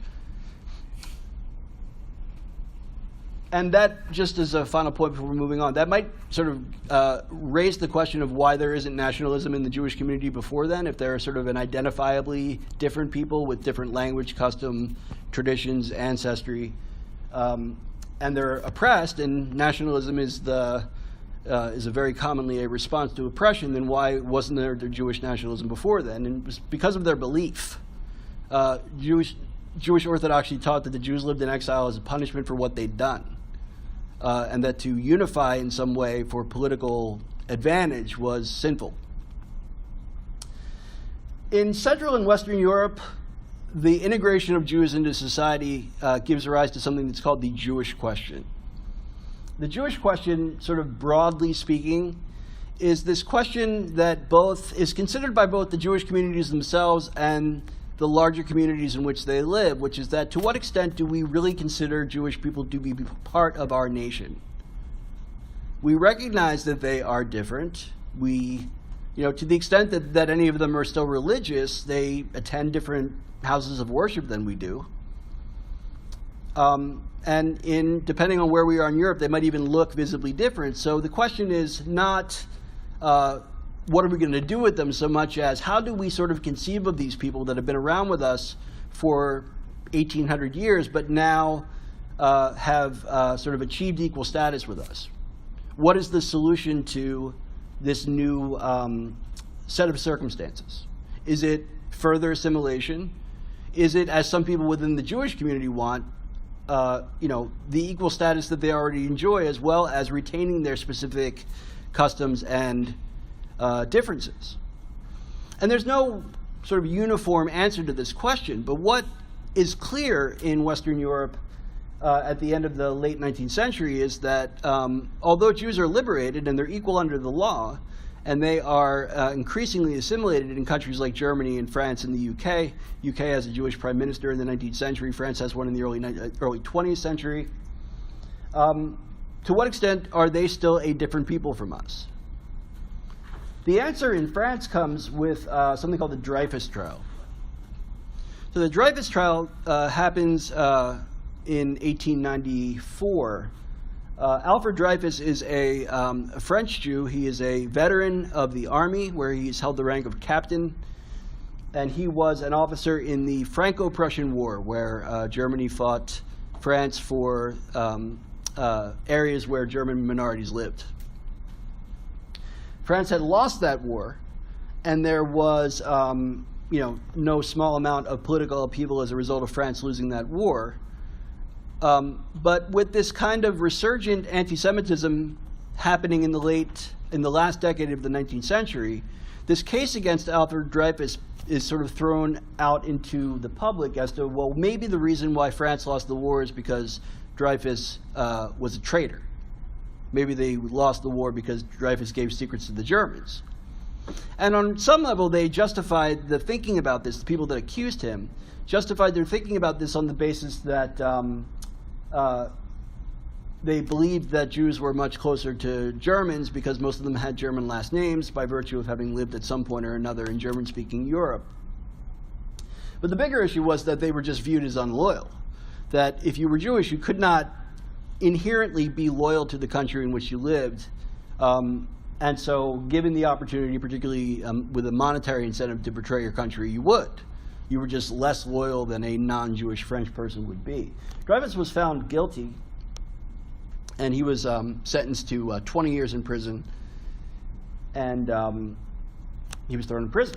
And that, just as a final point before we're moving on, that might sort of raise the question of why there isn't nationalism in the Jewish community before then, if they're sort of an identifiably different people with different language, custom, traditions, ancestry, and they're oppressed, and nationalism is the is a very commonly a response to oppression, then why wasn't there Jewish nationalism before then? And it was because of their belief. Jewish orthodoxy taught that the Jews lived in exile as a punishment for what they'd done, and that to unify in some way for political advantage was sinful. In Central and Western Europe, the integration of Jews into society gives rise to something that's called the Jewish question. The Jewish question, sort of broadly speaking, is this question that is considered by both the Jewish communities themselves and the larger communities in which they live, which is that to what extent do we really consider Jewish people to be part of our nation? We recognize that they are different. To the extent that any of them are still religious, they attend different houses of worship than we do. And depending on where we are in Europe, they might even look visibly different. So the question is not what are we going to do with them so much as how do we sort of conceive of these people that have been around with us for 1,800 years but now have sort of achieved equal status with us? What is the solution to this new set of circumstances? Is it further assimilation? Is it, as some people within the Jewish community want, the equal status that they already enjoy, as well as retaining their specific customs and differences? And there's no sort of uniform answer to this question, but what is clear in Western Europe at the end of the late 19th century is that although Jews are liberated and they're equal under the law, and they are increasingly assimilated in countries like Germany and France and the UK. UK has a Jewish prime minister in the 19th century. France has one in the early 20th century. To what extent are they still a different people from us? The answer in France comes with something called the Dreyfus Trial. So the Dreyfus Trial happens in 1894. Alfred Dreyfus is a French Jew. He is a veteran of the army, where he's held the rank of captain, and he was an officer in the Franco-Prussian War, where Germany fought France for areas where German minorities lived. France had lost that war, and there was no small amount of political upheaval as a result of France losing that war. But with this kind of resurgent anti-Semitism happening in the last decade of the 19th century, this case against Alfred Dreyfus is sort of thrown out into the public as to, well, maybe the reason why France lost the war is because Dreyfus was a traitor. Maybe they lost the war because Dreyfus gave secrets to the Germans. And on some level, they justified the thinking about this, the people that accused him, justified their thinking about this on the basis that they believed that Jews were much closer to Germans because most of them had German last names by virtue of having lived at some point or another in German-speaking Europe. But the bigger issue was that they were just viewed as unloyal, that if you were Jewish, you could not inherently be loyal to the country in which you lived. And so given the opportunity, particularly with a monetary incentive to betray your country, you would. You were just less loyal than a non-Jewish French person would be. Dreyfus was found guilty, and he was sentenced to 20 years in prison, and he was thrown in prison.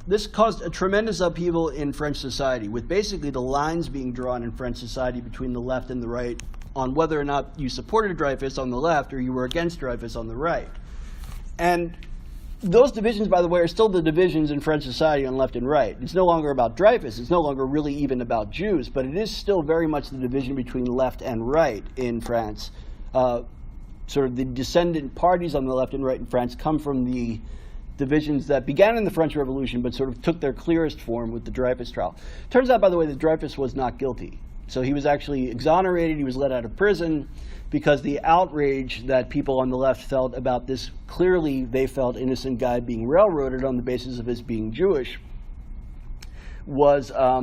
This caused a tremendous upheaval in French society, with basically the lines being drawn in French society between the left and the right on whether or not you supported Dreyfus on the left or you were against Dreyfus on the right. And those divisions, by the way, are still the divisions in French society on left and right. It's no longer about Dreyfus. It's no longer really even about Jews, but it is still very much the division between left and right in France. Sort of the descendant parties on the left and right in France come from the divisions that began in the French Revolution but sort of took their clearest form with the Dreyfus trial. Turns out, by the way, that Dreyfus was not guilty. So he was actually exonerated. He was let out of prison because the outrage that people on the left felt about this clearly they felt innocent guy being railroaded on the basis of his being Jewish was a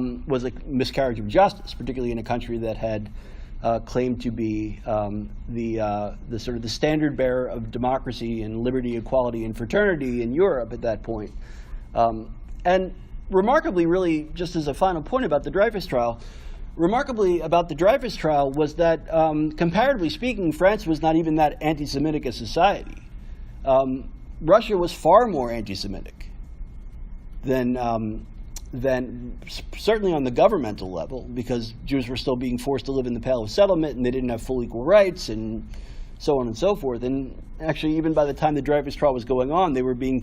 miscarriage of justice, particularly in a country that had claimed to be the sort of the standard bearer of democracy and liberty, equality, and fraternity in Europe at that point. And remarkably, really, just as a final point about the Dreyfus trial, remarkably about the Dreyfus trial was that, comparatively speaking, France was not even that anti-Semitic a society. Russia was far more anti-Semitic than certainly on the governmental level, because Jews were still being forced to live in the Pale of Settlement, and they didn't have full equal rights, and so on and so forth. And actually, even by the time the Dreyfus trial was going on, they were being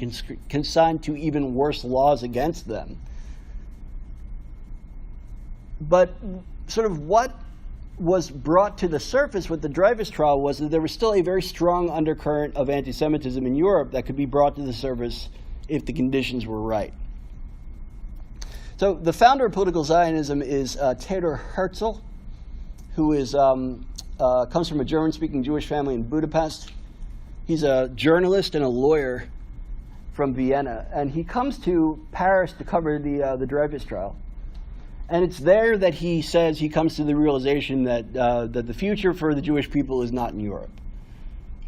consigned to even worse laws against them. But sort of what was brought to the surface with the Dreyfus trial was that there was still a very strong undercurrent of anti-Semitism in Europe that could be brought to the surface if the conditions were right. So the founder of political Zionism is Theodor Herzl, who is, comes from a German-speaking Jewish family in Budapest. He's a journalist and a lawyer from Vienna, and he comes to Paris to cover the Dreyfus trial. And it's there that he says he comes to the realization that that the future for the Jewish people is not in Europe.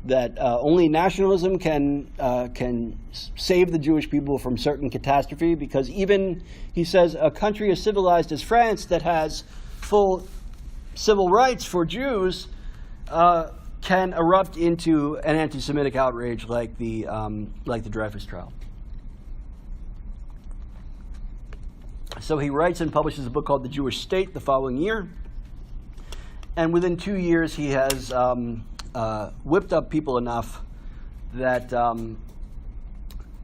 That only nationalism can save the Jewish people from certain catastrophe, because even, he says, a country as civilized as France that has full civil rights for Jews can erupt into an anti-Semitic outrage like the Dreyfus trial. So he writes and publishes a book called The Jewish State the following year. And within 2 years, he has whipped up people enough that,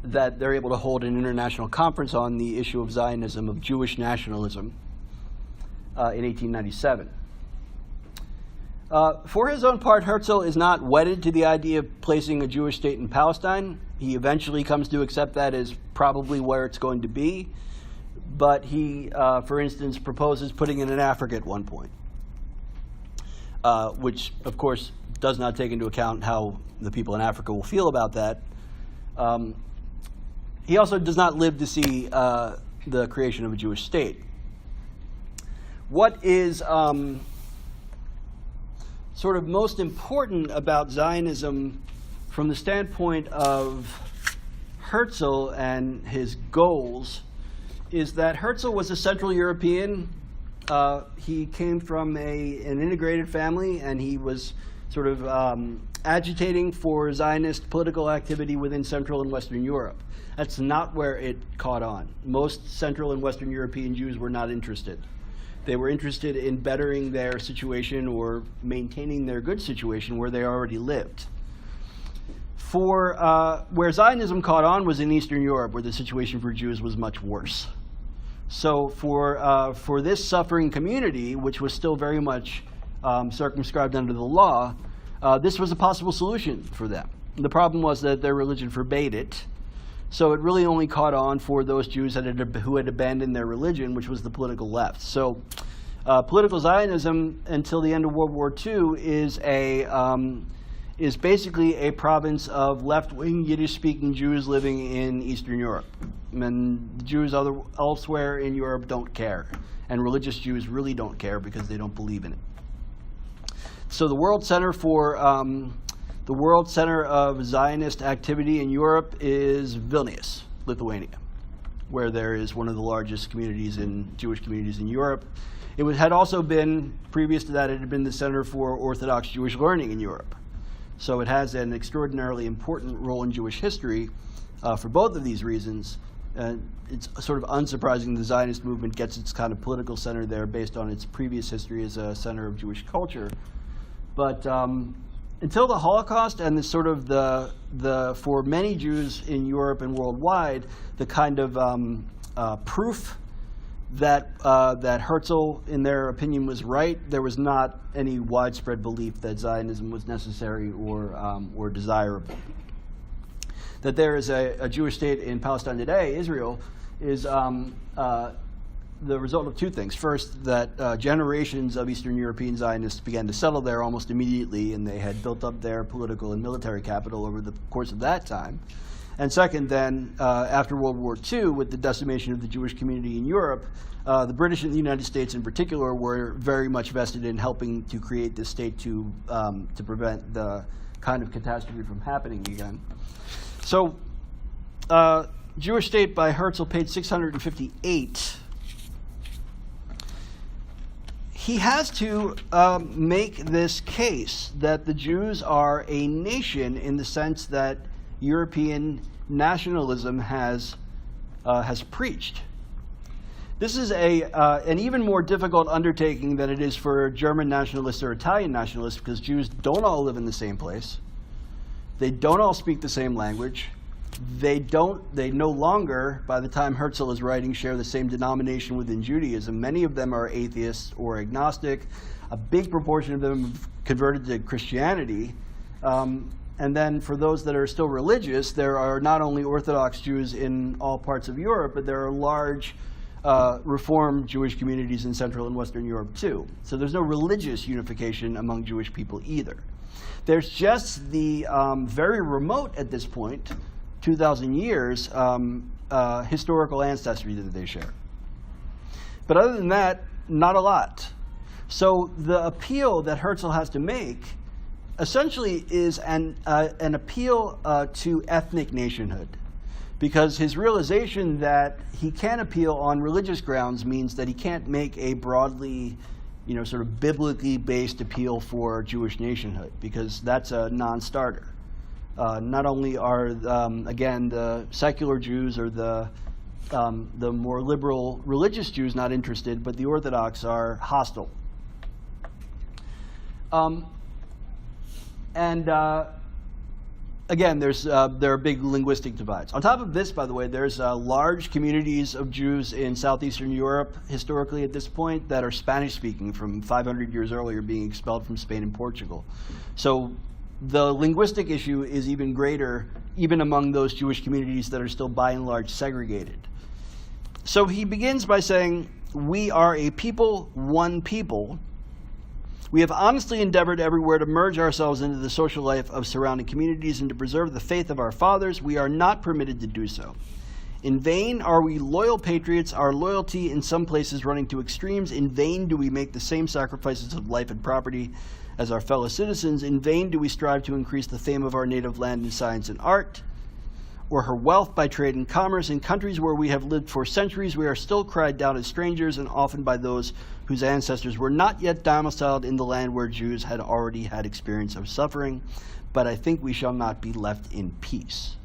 that they're able to hold an international conference on the issue of Zionism, of Jewish nationalism, in 1897. For his own part, Herzl is not wedded to the idea of placing a Jewish state in Palestine. He eventually comes to accept that as probably where it's going to be. But he, for instance, proposes putting it in Africa at one point, which, of course, does not take into account how the people in Africa will feel about that. He also does not live to see the creation of a Jewish state. What is sort of most important about Zionism from the standpoint of Herzl and his goals is that Herzl was a Central European. He came from an integrated family, and he was sort of agitating for Zionist political activity within Central and Western Europe. That's not where it caught on. Most Central and Western European Jews were not interested. They were interested in bettering their situation or maintaining their good situation where they already lived. Where Zionism caught on was in Eastern Europe, where the situation for Jews was much worse. So for this suffering community, which was still very much circumscribed under the law, this was a possible solution for them. The problem was that their religion forbade it. So it really only caught on for those Jews who had abandoned their religion, which was the political left. So political Zionism until the end of World War II is basically a province of left-wing Yiddish-speaking Jews living in Eastern Europe. And the Jews elsewhere in Europe don't care. And religious Jews really don't care because they don't believe in it. So the World Center for the World Center of Zionist activity in Europe is Vilnius, Lithuania, where there is one of the largest Jewish communities in Europe. It had also been, previous to that, it had been the Center for Orthodox Jewish Learning in Europe. So it has an extraordinarily important role in Jewish history for both of these reasons. It's sort of unsurprising the Zionist movement gets its kind of political center there based on its previous history as a center of Jewish culture. But until the Holocaust and the sort of for many Jews in Europe and worldwide, the kind of proof that Herzl, in their opinion, was right, there was not any widespread belief that Zionism was necessary or desirable. That there is a Jewish state in Palestine today, Israel, is the result of two things. First, that generations of Eastern European Zionists began to settle there almost immediately, and they had built up their political and military capital over the course of that time. And second, then, after World War II, with the decimation of the Jewish community in Europe, the British and the United States in particular were very much vested in helping to create this state to prevent the kind of catastrophe from happening again. So, Jewish State by Herzl, page 658. he has to make this case that the Jews are a nation in the sense that European nationalism has preached. This is an even more difficult undertaking than it is for German nationalists or Italian nationalists, because Jews don't all live in the same place. They don't all speak the same language. They no longer, by the time Herzl is writing, share the same denomination within Judaism. Many of them are atheists or agnostic. A big proportion of them have converted to Christianity. And then for those that are still religious, there are not only Orthodox Jews in all parts of Europe, but there are large Reform Jewish communities in Central and Western Europe too. So there's no religious unification among Jewish people either. There's just the very remote, at this point, 2,000 years, historical ancestry that they share. But other than that, not a lot. So the appeal that Herzl has to make essentially is an appeal to ethnic nationhood, because his realization that he can't appeal on religious grounds means that he can't make a broadly, sort of biblically based appeal for Jewish nationhood, because that's a non-starter. Not only are, again, the secular Jews or the more liberal religious Jews not interested, but the Orthodox are hostile. Again, there are big linguistic divides. On top of this, by the way, there's large communities of Jews in southeastern Europe, historically at this point, that are Spanish-speaking from 500 years earlier, being expelled from Spain and Portugal. So the linguistic issue is even greater, even among those Jewish communities that are still by and large segregated. So he begins by saying, "We are a people, one people. We have honestly endeavored everywhere to merge ourselves into the social life of surrounding communities and to preserve the faith of our fathers. We are not permitted to do so. In vain are we loyal patriots, our loyalty in some places running to extremes. In vain do we make the same sacrifices of life and property as our fellow citizens. In vain do we strive to increase the fame of our native land in science and art, or her wealth by trade and commerce. In countries where we have lived for centuries, we are still cried down as strangers, and often by those whose ancestors were not yet domiciled in the land where Jews had already had experience of suffering. But I think we shall not be left in peace."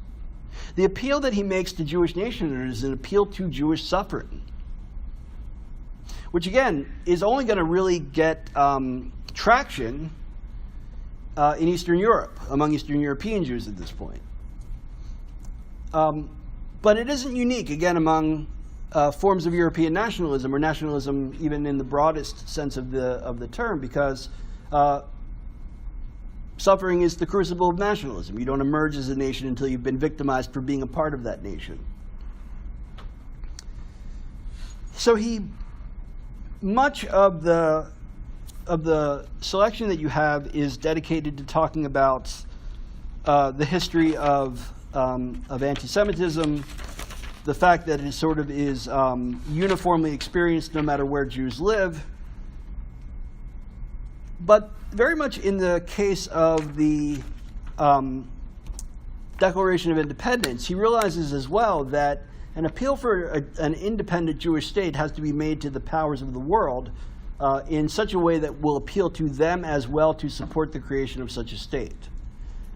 The appeal that he makes to Jewish nationhood is an appeal to Jewish suffering, which again is only going to really get traction in Eastern Europe, among Eastern European Jews at this point. But it isn't unique, again, among forms of European nationalism, or nationalism even in the broadest sense of the term, because suffering is the crucible of nationalism. You don't emerge as a nation until you've been victimized for being a part of that nation. So much of the selection that you have is dedicated to talking about the history of anti-Semitism, the fact that it sort of is uniformly experienced no matter where Jews live. But very much in the case of the Declaration of Independence, he realizes as well that an appeal for an independent Jewish state has to be made to the powers of the world in such a way that will appeal to them as well to support the creation of such a state.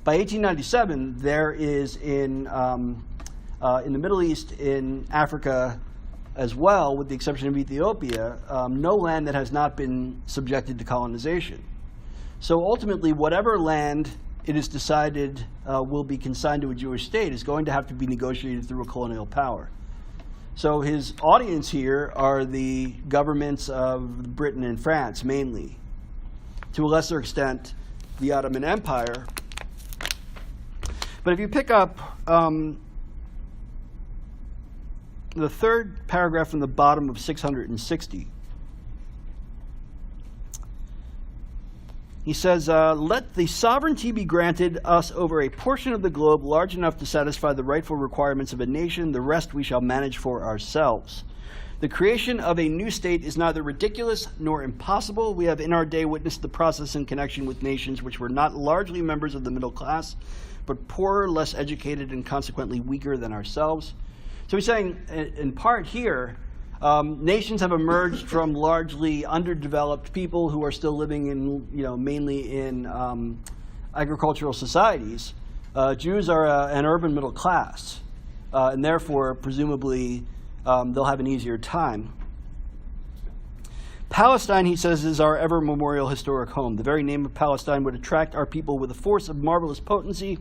By 1897, there is in the Middle East, in Africa as well, with the exception of Ethiopia, no land that has not been subjected to colonization. So ultimately, whatever land it is decided will be consigned to a Jewish state is going to have to be negotiated through a colonial power. So his audience here are the governments of Britain and France, mainly. To a lesser extent, the Ottoman Empire. But if you pick up the third paragraph from the bottom of 660, he says, "Let the sovereignty be granted us over a portion of the globe large enough to satisfy the rightful requirements of a nation. The rest we shall manage for ourselves. The creation of a new state is neither ridiculous nor impossible. We have in our day witnessed the process in connection with nations which were not largely members of the middle class, but poorer, less educated, and consequently weaker than ourselves." So he's saying, in part here, Nations have emerged from largely underdeveloped people who are still living in, mainly in agricultural societies. Jews are an urban middle class, and therefore, presumably, they'll have an easier time. Palestine, he says, is our ever-memorial historic home. The very name of Palestine would attract our people with a force of marvelous potency.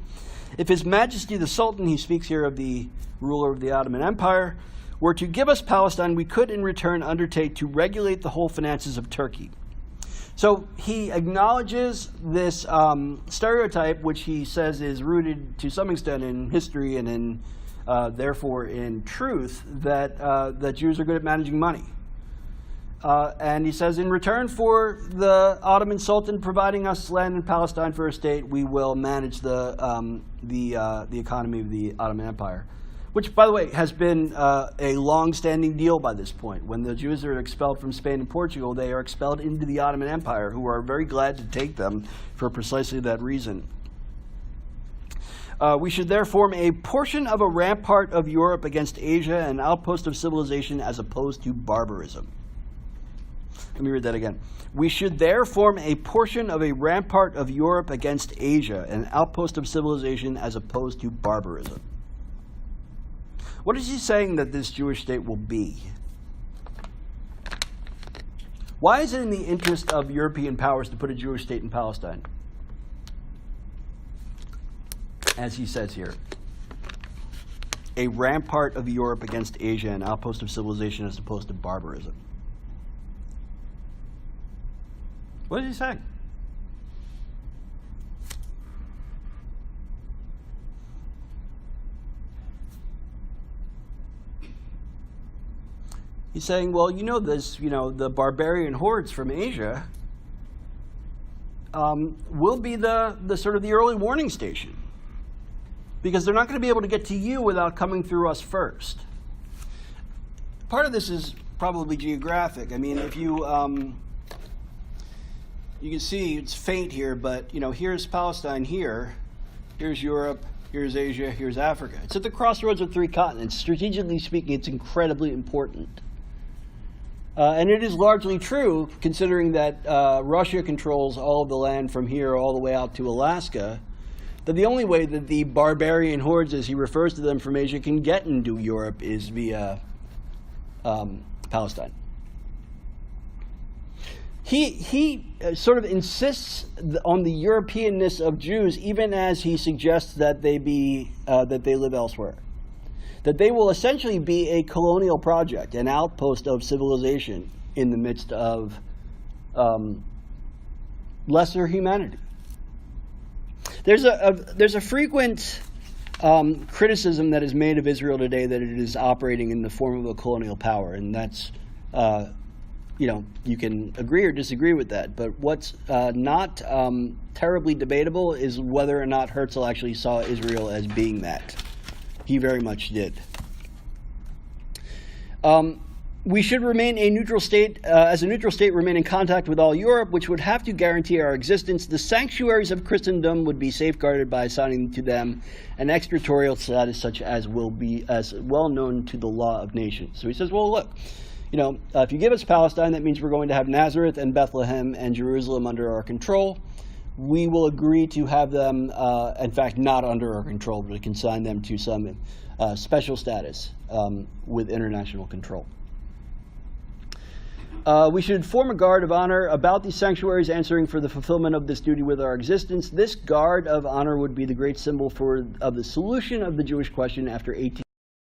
If His Majesty the Sultan, he speaks here of the ruler of the Ottoman Empire, were to give us Palestine, we could in return undertake to regulate the whole finances of Turkey. So he acknowledges this stereotype, which he says is rooted to some extent in history and in, therefore in truth, that Jews are good at managing money. And he says, in return for the Ottoman Sultan providing us land in Palestine for a state, we will manage the economy of the Ottoman Empire, which, by the way, has been a long-standing deal by this point. When the Jews are expelled from Spain and Portugal, they are expelled into the Ottoman Empire, who are very glad to take them for precisely that reason. We should there form a portion of a rampart of Europe against Asia, an outpost of civilization as opposed to barbarism. Let me read that again. We should there form a portion of a rampart of Europe against Asia, an outpost of civilization as opposed to barbarism. What is he saying that this Jewish state will be? Why is it in the interest of European powers to put a Jewish state in Palestine? As he says here, a rampart of Europe against Asia, an outpost of civilization as opposed to barbarism. What is he saying? He's saying, well, the barbarian hordes from Asia will be the sort of the early warning station, because they're not going to be able to get to you without coming through us first. Part of this is probably geographic. I mean, if you can see it's faint here, but here's Palestine here, here's Europe, here's Asia, here's Africa. It's at the crossroads of three continents. Strategically speaking, it's incredibly important. And it is largely true, considering that Russia controls all of the land from here all the way out to Alaska, that the only way that the barbarian hordes, as he refers to them from Asia, can get into Europe is via Palestine. He sort of insists on the Europeanness of Jews, even as he suggests that they live elsewhere. That they will essentially be a colonial project, an outpost of civilization in the midst of lesser humanity. There's a frequent criticism that is made of Israel today that it is operating in the form of a colonial power, and that's you can agree or disagree with that. But what's not terribly debatable is whether or not Herzl actually saw Israel as being that. He very much did. We should remain a neutral state, as a neutral state, remain in contact with all Europe, which would have to guarantee our existence. The sanctuaries of Christendom would be safeguarded by assigning to them an extraterritorial status such as will be as well known to the law of nations. So he says, well, look, if you give us Palestine, that means we're going to have Nazareth and Bethlehem and Jerusalem under our control. We will agree to have them, in fact, not under our control, but to consign them to some special status with international control. We should form a guard of honor about these sanctuaries, answering for the fulfillment of this duty with our existence. This guard of honor would be the great symbol of the solution of the Jewish question after 18